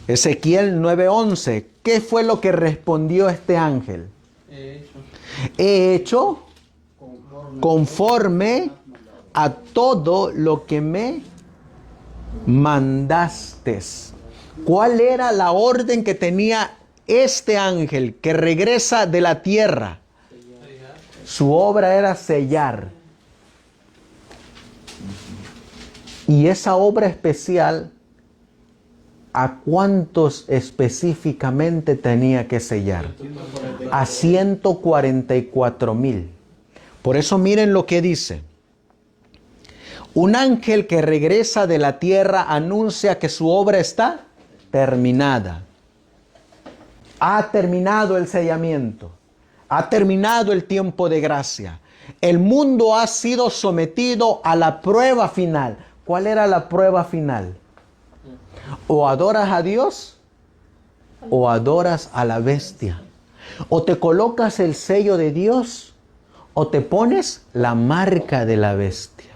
Ezequiel 9:11, ¿qué fue lo que respondió este ángel? He hecho conforme a todo lo que me mandaste. ¿Cuál era la orden que tenía este ángel que regresa de la tierra? Su obra era sellar. Y esa obra especial, ¿a cuántos específicamente tenía que sellar? A 144,000. Por eso miren lo que dice. Un ángel que regresa de la tierra anuncia que su obra está terminada. Ha terminado el sellamiento. Ha terminado el tiempo de gracia. El mundo ha sido sometido a la prueba final. ¿Cuál era la prueba final? O adoras a Dios o adoras a la bestia. O te colocas el sello de Dios o te pones la marca de la bestia.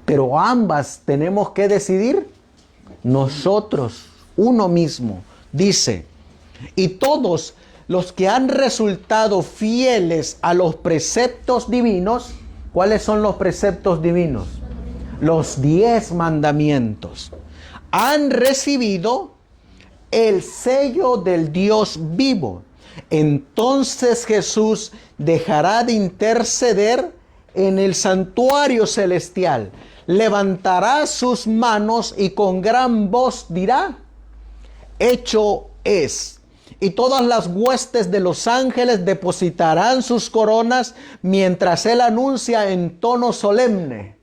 Pero ambas tenemos que decidir nosotros, uno mismo. Dice, y todos los que han resultado fieles a los preceptos divinos, ¿cuáles son los preceptos divinos? Los 10 mandamientos. Han recibido el sello del Dios vivo. Entonces Jesús dejará de interceder en el santuario celestial. Levantará sus manos y con gran voz dirá, hecho es. Y todas las huestes de los ángeles depositarán sus coronas mientras él anuncia en tono solemne,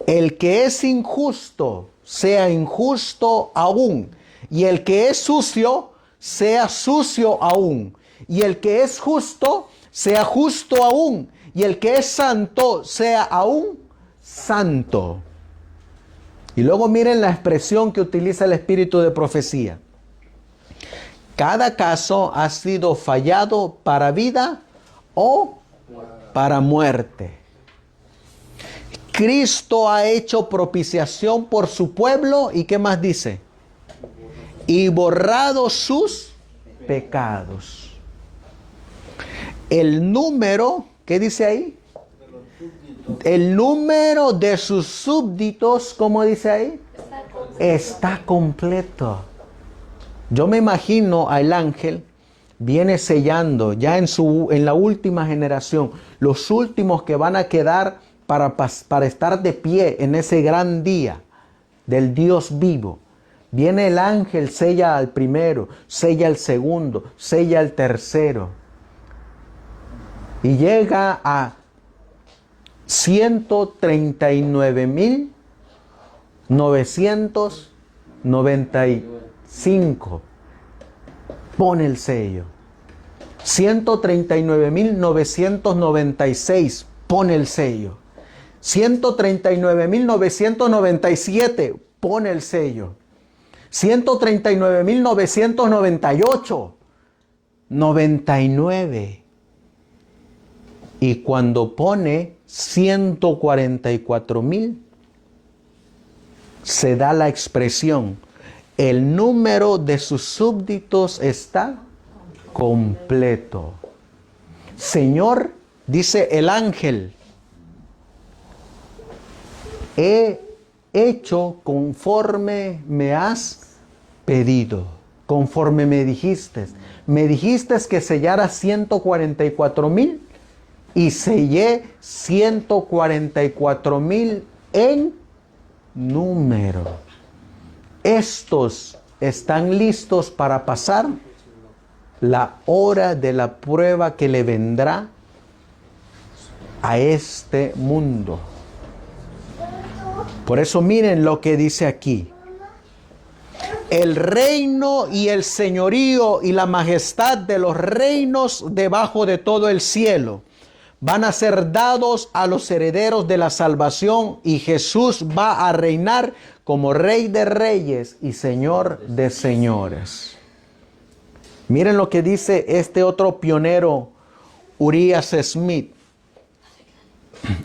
el que es injusto, sea injusto aún, y el que es sucio, sea sucio aún, y el que es justo, sea justo aún, y el que es santo, sea aún santo. Y luego miren la expresión que utiliza el espíritu de profecía. Cada caso ha sido fallado para vida o para muerte. Cristo ha hecho propiciación por su pueblo. ¿Y qué más dice? Y borrado sus pecados. El número, ¿qué dice ahí? El número de sus súbditos, ¿cómo dice ahí? Está completo. Yo me imagino al ángel viene sellando ya en la última generación, los últimos que van a quedar para estar de pie en ese gran día del Dios vivo. Viene el ángel, sella al primero, sella al segundo, sella al tercero. Y llega a 139.995. Pone el sello. 139.996. Pone el sello. 139.997. Pone el sello. 139.998. 99. Y cuando pone 144.000, se da la expresión: el número de sus súbditos está completo. Señor, dice el ángel, he hecho conforme me has pedido, conforme me dijiste. Me dijiste que sellara 144.000 y sellé 144.000 en número. Estos están listos para pasar la hora de la prueba que le vendrá a este mundo. Por eso miren lo que dice aquí. El reino y el señorío y la majestad de los reinos debajo de todo el cielo van a ser dados a los herederos de la salvación, y Jesús va a reinar como Rey de Reyes y Señor de Señores. Miren lo que dice este otro pionero, Urias Smith,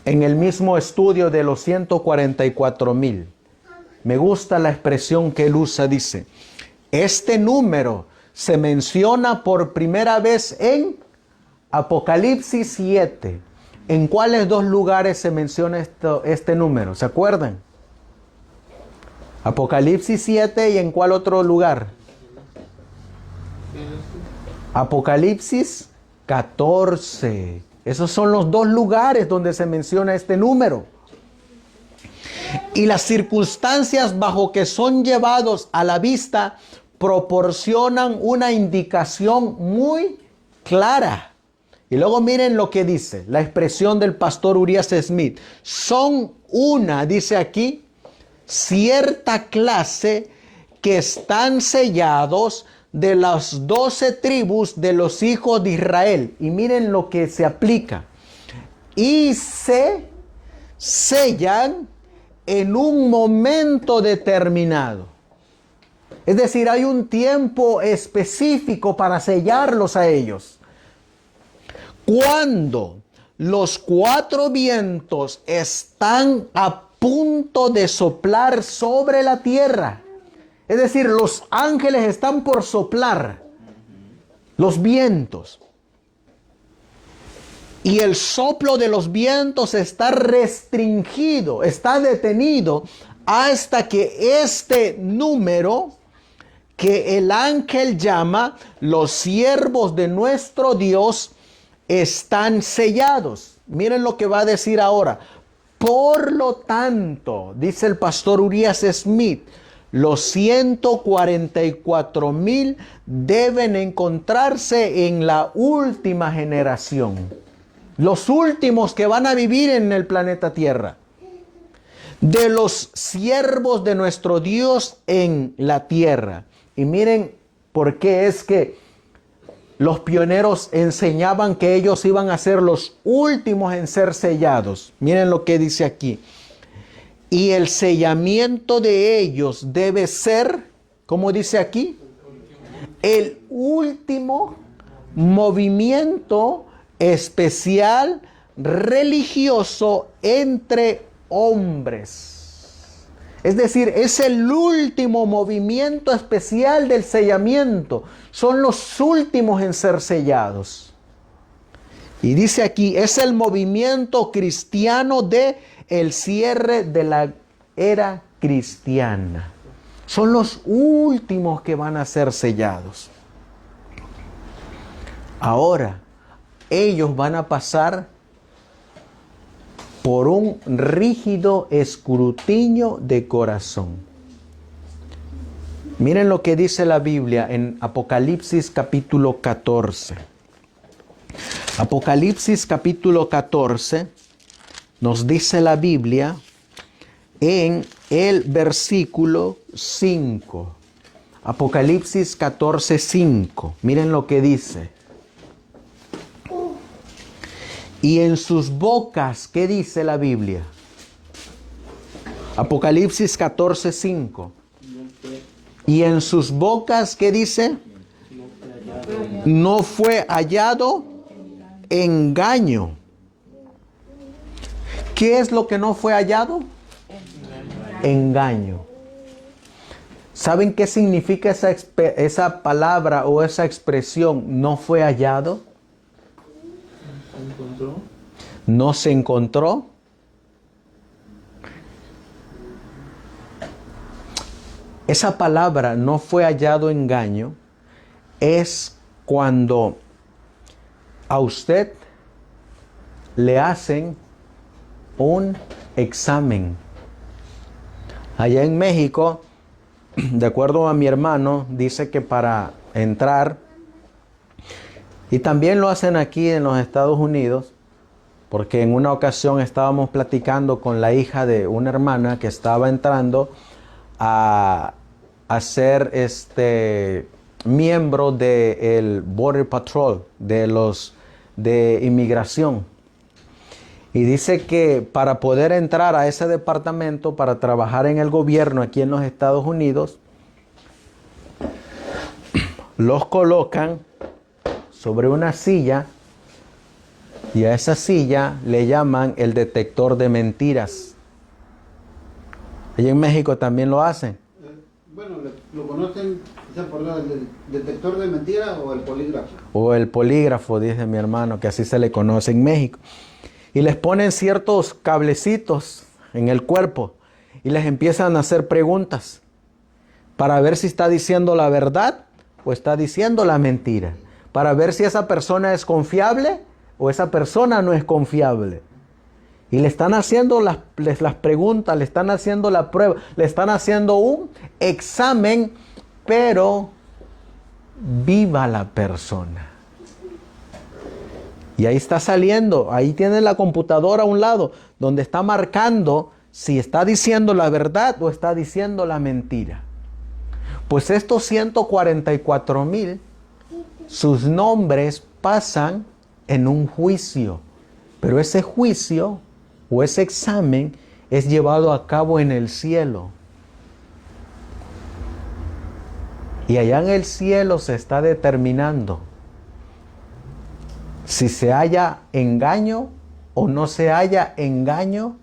en el mismo estudio de los 144.000. Me gusta la expresión que él usa, dice: este número se menciona por primera vez en Apocalipsis 7. ¿En cuáles dos lugares se menciona este número? ¿Se acuerdan? Apocalipsis 7, ¿y en cuál otro lugar? Apocalipsis 14. Esos son los dos lugares donde se menciona este número. Y las circunstancias bajo que son llevados a la vista proporcionan una indicación muy clara. Y luego miren lo que dice, la expresión del pastor Urias Smith. Son una, dice aquí, cierta clase que están sellados de las 12 tribus de los hijos de Israel. Y miren lo que se aplica. Y se sellan en un momento determinado. Es decir, hay un tiempo específico para sellarlos a ellos. Cuando los 4 vientos están a punto de soplar sobre la tierra, es decir, los ángeles están por soplar los vientos, y el soplo de los vientos está restringido, está detenido, hasta que este número que el ángel llama los siervos de nuestro Dios están sellados. Miren lo que va a decir ahora. Por lo tanto, dice el pastor Urias Smith, los 144.000 deben encontrarse en la última generación. Los últimos que van a vivir en el planeta Tierra. De los siervos de nuestro Dios en la tierra. Y miren por qué es que los pioneros enseñaban que ellos iban a ser los últimos en ser sellados. Miren lo que dice aquí. Y el sellamiento de ellos debe ser, ¿cómo dice aquí? El último movimiento especial religioso entre hombres. Es decir, es el último movimiento especial del sellamiento. Son los últimos en ser sellados. Y dice aquí, es el movimiento cristiano de el cierre de la era cristiana. Son los últimos que van a ser sellados. Ahora, ellos van a pasar por un rígido escrutinio de corazón. Miren lo que dice la Biblia en Apocalipsis capítulo 14. Apocalipsis capítulo 14 nos dice la Biblia en el versículo 5. Apocalipsis 14, 5. Miren lo que dice. Y en sus bocas, ¿qué dice la Biblia? Apocalipsis 14, 5. Y en sus bocas, ¿qué dice? No fue hallado engaño. ¿Qué es lo que no fue hallado? Engaño. ¿Saben qué significa esa palabra o esa expresión? No fue hallado. No se encontró. Esa palabra no fue hallado engaño es cuando a usted le hacen un examen. Allá en México, de acuerdo a mi hermano, dice que para entrar, y también lo hacen aquí en los Estados Unidos, porque en una ocasión estábamos platicando con la hija de una hermana que estaba entrando a ser miembro del Border Patrol, de inmigración. Y dice que para poder entrar a ese departamento, para trabajar en el gobierno aquí en los Estados Unidos, los colocan sobre una silla y a esa silla le llaman el detector de mentiras. Y en México también lo hacen. Bueno, lo conocen quizás por el detector de mentiras o el polígrafo. O el polígrafo, dice mi hermano, que así se le conoce en México. Y les ponen ciertos cablecitos en el cuerpo y les empiezan a hacer preguntas para ver si está diciendo la verdad o está diciendo la mentira. Para ver si esa persona es confiable o esa persona no es confiable. Y le están haciendo las preguntas, le están haciendo la prueba, le están haciendo un examen, pero viva la persona. Y ahí está saliendo, ahí tiene la computadora a un lado, donde está marcando si está diciendo la verdad o está diciendo la mentira. Pues estos 144,000, sus nombres pasan en un juicio, pero ese juicio o ese examen es llevado a cabo en el cielo. Y allá en el cielo se está determinando si se halla engaño o no se halla engaño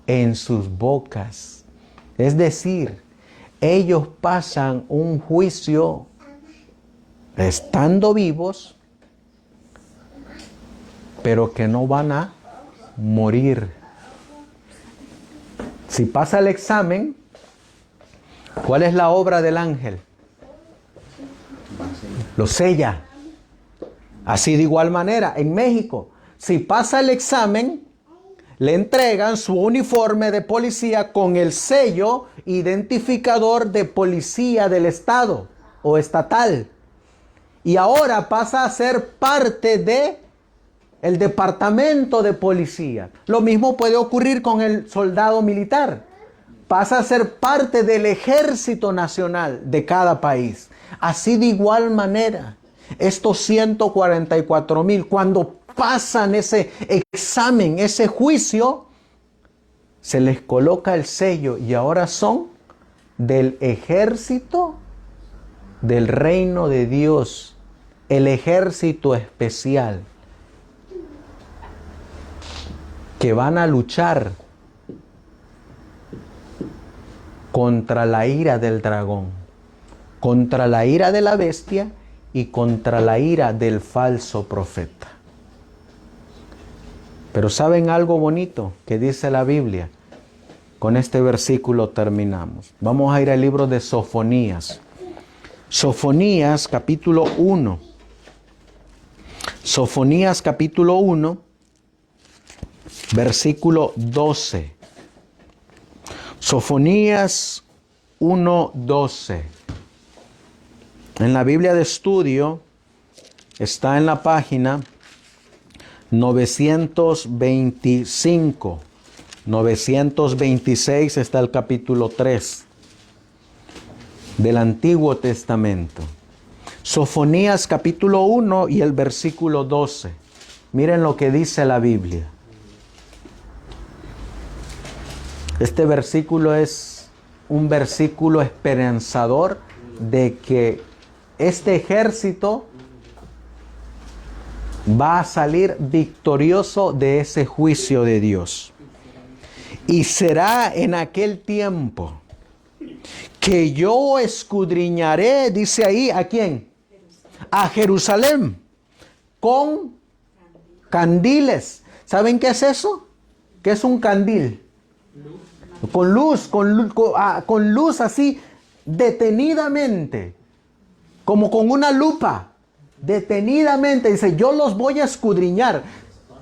en sus bocas. Es decir, ellos pasan un juicio estando vivos, pero que no van a morir. Si pasa el examen, ¿cuál es la obra del ángel? Lo sella. Así de igual manera, en México, si pasa el examen, le entregan su uniforme de policía con el sello identificador de policía del estado o estatal. Y ahora pasa a ser parte de el departamento de policía. Lo mismo puede ocurrir con el soldado militar. Pasa a ser parte del ejército nacional de cada país. Así de igual manera, estos 144,000, cuando pasan ese examen, ese juicio, se les coloca el sello y ahora son del ejército del reino de Dios, el ejército especial, que van a luchar contra la ira del dragón, contra la ira de la bestia y contra la ira del falso profeta. Pero ¿saben algo bonito que dice la Biblia? Con este versículo terminamos. Vamos a ir al libro de Sofonías. Sofonías capítulo 1. Sofonías capítulo 1, versículo 12. Sofonías 1:12. En la Biblia de estudio está en la página 925. 926 está el capítulo 3 del Antiguo Testamento. Sofonías capítulo 1 y el versículo 12. Miren lo que dice la Biblia. Este versículo es un versículo esperanzador de que este ejército va a salir victorioso de ese juicio de Dios. Y será en aquel tiempo que yo escudriñaré, dice ahí, ¿a quién? A Jerusalén, con candiles. ¿Saben qué es eso? ¿Qué es un candil? Con luz así, detenidamente, como con una lupa, detenidamente. Dice, yo los voy a escudriñar.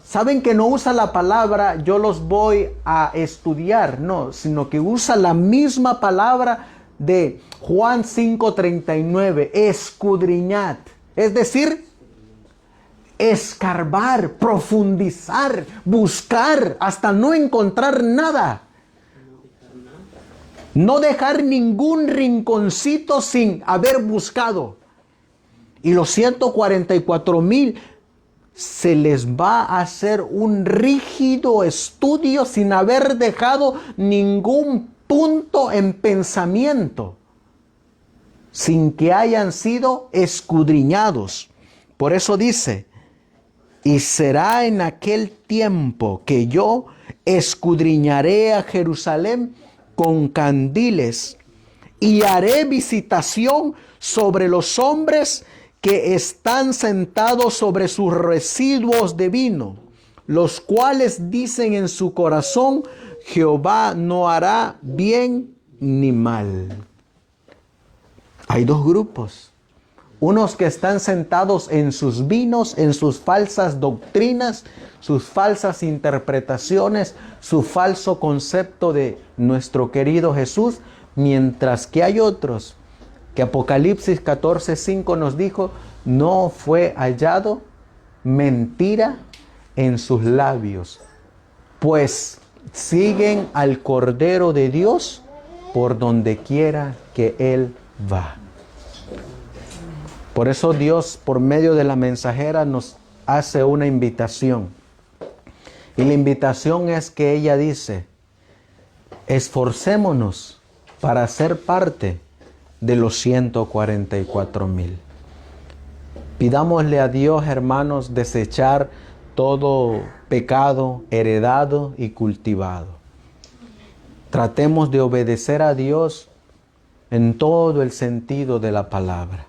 Saben que no usa la palabra yo los voy a estudiar, no, sino que usa la misma palabra de Juan 5:39, escudriñad. Es decir, escarbar, profundizar, buscar hasta no encontrar nada. No dejar ningún rinconcito sin haber buscado. Y los 144,000 se les va a hacer un rígido estudio sin haber dejado ningún punto en pensamiento, sin que hayan sido escudriñados. Por eso dice, y será en aquel tiempo que yo escudriñaré a Jerusalén con candiles y haré visitación sobre los hombres que están sentados sobre sus residuos de vino, los cuales dicen en su corazón, Jehová no hará bien ni mal. Hay dos grupos. Unos que están sentados en sus vinos, en sus falsas doctrinas, sus falsas interpretaciones, su falso concepto de nuestro querido Jesús, mientras que hay otros que Apocalipsis 14:5 nos dijo, no fue hallado mentira en sus labios, pues siguen al Cordero de Dios por donde quiera que Él va. Por eso Dios, por medio de la mensajera, nos hace una invitación. Y la invitación es que ella dice, esforcémonos para ser parte de los 144,000. Pidámosle a Dios, hermanos, desechar todo pecado heredado y cultivado. Tratemos de obedecer a Dios en todo el sentido de la palabra.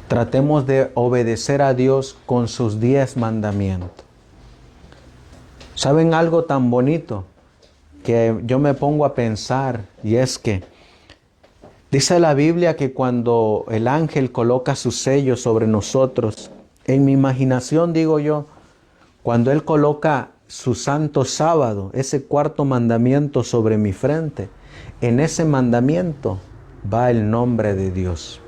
Tratemos de obedecer a Dios con sus 10 mandamientos. ¿Saben algo tan bonito que yo me pongo a pensar? Y es que dice la Biblia que cuando el ángel coloca su sello sobre nosotros, en mi imaginación digo yo, cuando Él coloca su santo sábado, ese 4º mandamiento sobre mi frente, en ese mandamiento va el nombre de Dios.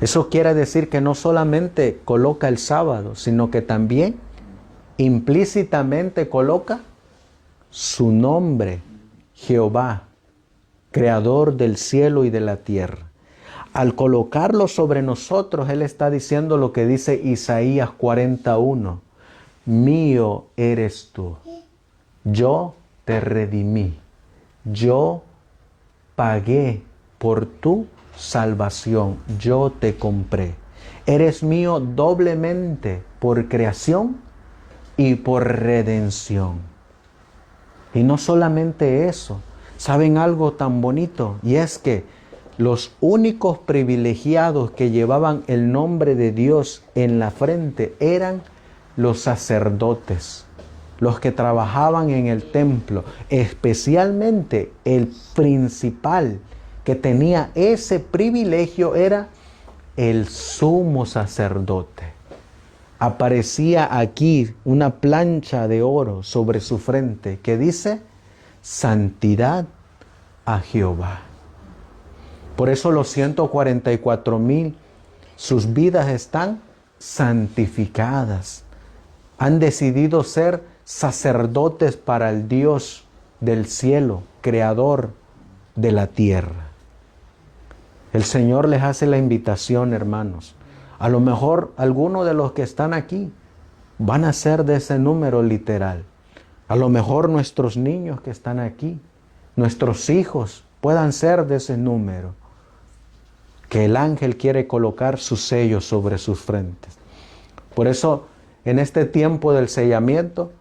Eso quiere decir que no solamente coloca el sábado, sino que también implícitamente coloca su nombre, Jehová, creador del cielo y de la tierra. Al colocarlo sobre nosotros, Él está diciendo lo que dice Isaías 41. Mío eres tú. Yo te redimí. Yo pagué por tu salvación. Yo te compré. Eres mío doblemente por creación y por redención. Y no solamente eso, ¿saben algo tan bonito? Y es que los únicos privilegiados que llevaban el nombre de Dios en la frente eran los sacerdotes, los que trabajaban en el templo, especialmente el principal que tenía ese privilegio era el sumo sacerdote. Aparecía aquí una plancha de oro sobre su frente que dice: santidad a Jehová. Por eso los 144,000, sus vidas están santificadas. Han decidido ser sacerdotes para el Dios del cielo, creador de la tierra. El Señor les hace la invitación, hermanos. A lo mejor algunos de los que están aquí van a ser de ese número literal. A lo mejor nuestros niños que están aquí, nuestros hijos, puedan ser de ese número. Que el ángel quiere colocar su sello sobre sus frentes. Por eso, en este tiempo del sellamiento,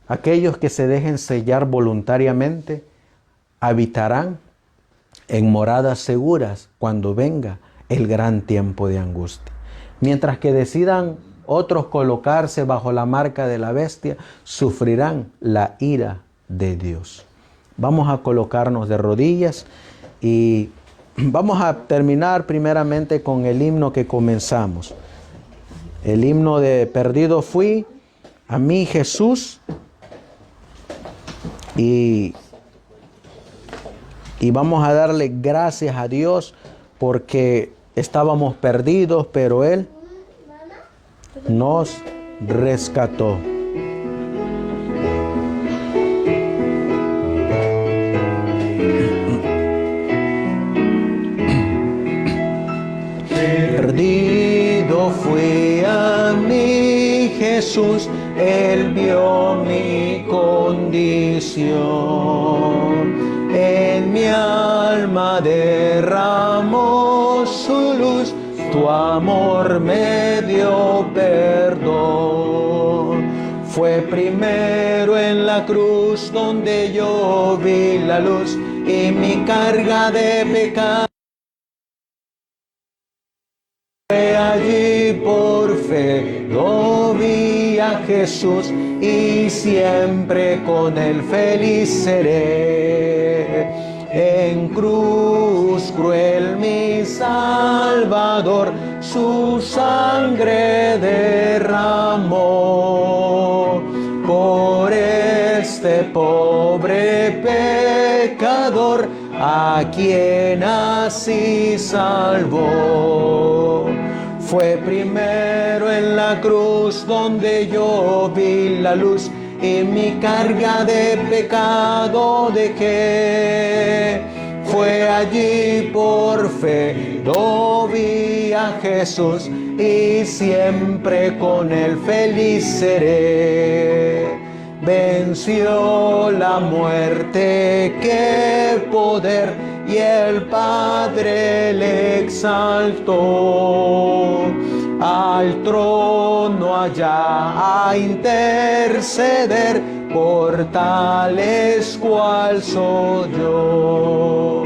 aquellos que se dejen sellar voluntariamente habitarán en moradas seguras cuando venga el gran tiempo de angustia. Mientras que decidan otros colocarse bajo la marca de la bestia, sufrirán la ira de Dios. Vamos a colocarnos de rodillas y vamos a terminar primeramente con el himno que comenzamos. El himno de Perdido fui, a mí Jesús. Y vamos a darle gracias a Dios porque estábamos perdidos, pero Él nos rescató. Perdido fui, a mí Jesús, Él vio mi condición. En mi alma derramó su luz, tu amor me dio perdón. Fue primero en la cruz donde yo vi la luz y mi carga de pecado. Fue allí por fe, lo vi a Jesús y siempre con Él feliz seré. En cruz cruel mi Salvador su sangre derramó. Por este pobre pecador a quien así salvó. Fue primero en la cruz donde yo vi la luz y mi carga de pecado dejé. Fue allí por fe, lo vi a Jesús y siempre con Él feliz seré. Venció la muerte, qué poder, y el Padre le exaltó. Al trono allá a interceder por tales cual soy yo.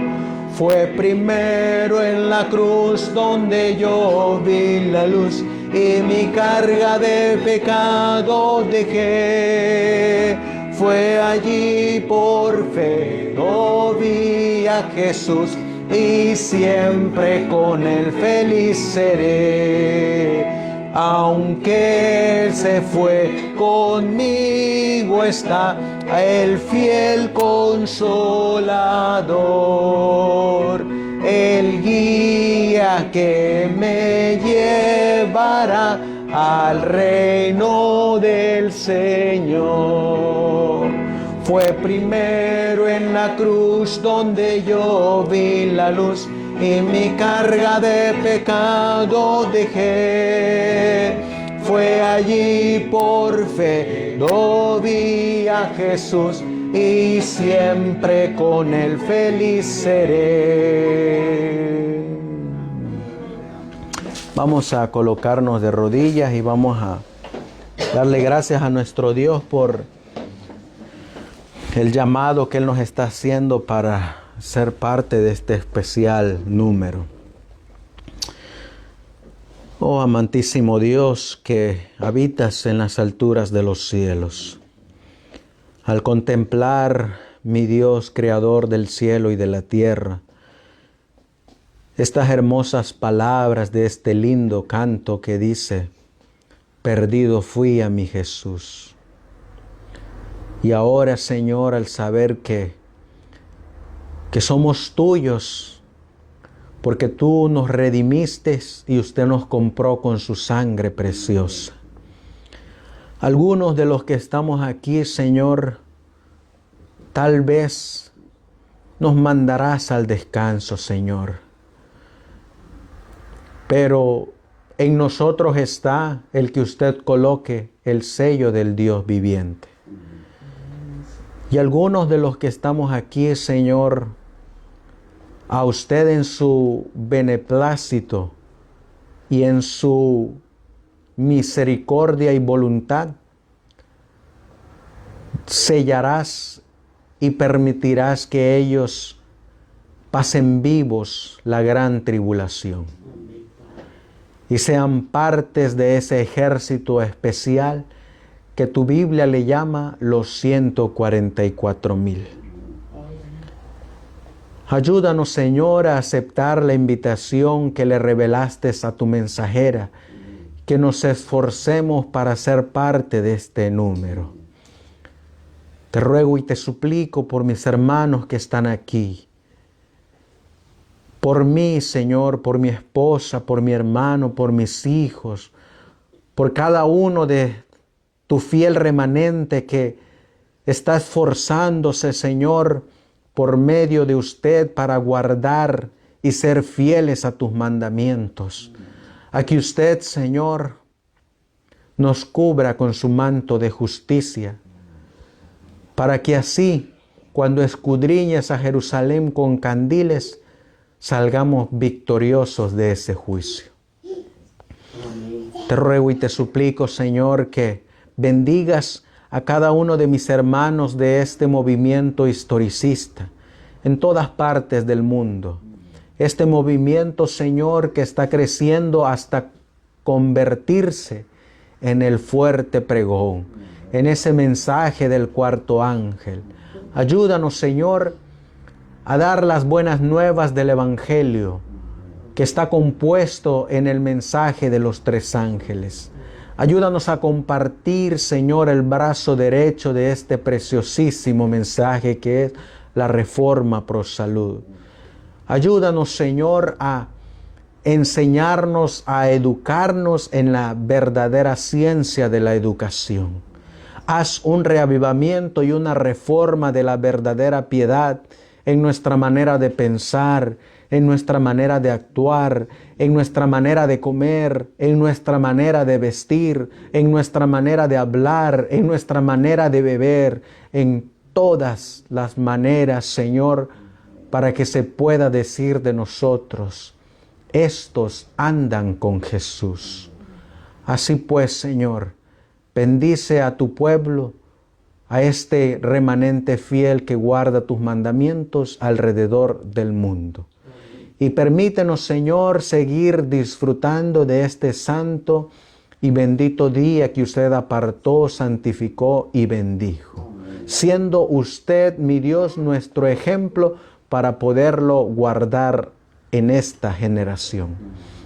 Fue primero en la cruz donde yo vi la luz y mi carga de pecado dejé. Fue allí por fe, lo vi a Jesús y siempre con Él feliz seré. Aunque Él se fue, conmigo está el fiel consolador, el guía que me llevará al reino del Señor. Fue primero en la cruz donde yo vi la luz y mi carga de pecado dejé. Fue allí por fe, lo vi a Jesús y siempre con Él feliz seré. Vamos a colocarnos de rodillas y vamos a darle gracias a nuestro Dios por el llamado que Él nos está haciendo para ser parte de este especial número. Oh amantísimo Dios, que habitas en las alturas de los cielos. Al contemplar, mi Dios, creador del cielo y de la tierra, estas hermosas palabras de este lindo canto que dice: perdido fui a mi Jesús. Y ahora, Señor, al saber que somos tuyos, porque tú nos redimiste y usted nos compró con su sangre preciosa. Algunos de los que estamos aquí, Señor, tal vez nos mandarás al descanso, Señor. Pero en nosotros está el que usted coloque el sello del Dios viviente. Y algunos de los que estamos aquí, Señor, a usted en su beneplácito y en su misericordia y voluntad, sellarás y permitirás que ellos pasen vivos la gran tribulación y sean partes de ese ejército especial que tu Biblia le llama los 144,000. Ayúdanos, Señor, a aceptar la invitación que le revelaste a tu mensajera, que nos esforcemos para ser parte de este número. Te ruego y te suplico por mis hermanos que están aquí, por mí, Señor, por mi esposa, por mi hermano, por mis hijos, por cada uno de tu fiel remanente que está esforzándose, Señor, por medio de usted para guardar y ser fieles a tus mandamientos. A que usted, Señor, nos cubra con su manto de justicia, para que así, cuando escudriñes a Jerusalén con candiles, salgamos victoriosos de ese juicio. Te ruego y te suplico, Señor, que bendigas a cada uno de mis hermanos de este movimiento historicista en todas partes del mundo. Este movimiento, Señor, que está creciendo hasta convertirse en el fuerte pregón, en ese mensaje del cuarto ángel. Ayúdanos, Señor, a dar las buenas nuevas del Evangelio, que está compuesto en el mensaje de los 3 ángeles. Ayúdanos a compartir, Señor, el brazo derecho de este preciosísimo mensaje que es la Reforma Pro Salud. Ayúdanos, Señor, a enseñarnos, a educarnos en la verdadera ciencia de la educación. Haz un reavivamiento y una reforma de la verdadera piedad en nuestra manera de pensar, en nuestra manera de actuar, en nuestra manera de comer, en nuestra manera de vestir, en nuestra manera de hablar, en nuestra manera de beber, en todas las maneras, Señor, para que se pueda decir de nosotros: estos andan con Jesús. Así pues, Señor, bendice a tu pueblo, a este remanente fiel que guarda tus mandamientos alrededor del mundo. Y permítenos, Señor, seguir disfrutando de este santo y bendito día que usted apartó, santificó y bendijo, siendo usted, mi Dios, nuestro ejemplo para poderlo guardar en esta generación.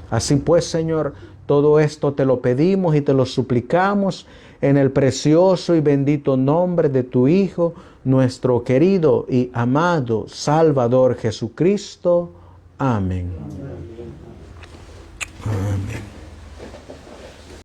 Así pues, Señor, todo esto te lo pedimos y te lo suplicamos en el precioso y bendito nombre de tu Hijo, nuestro querido y amado Salvador Jesucristo. Amén.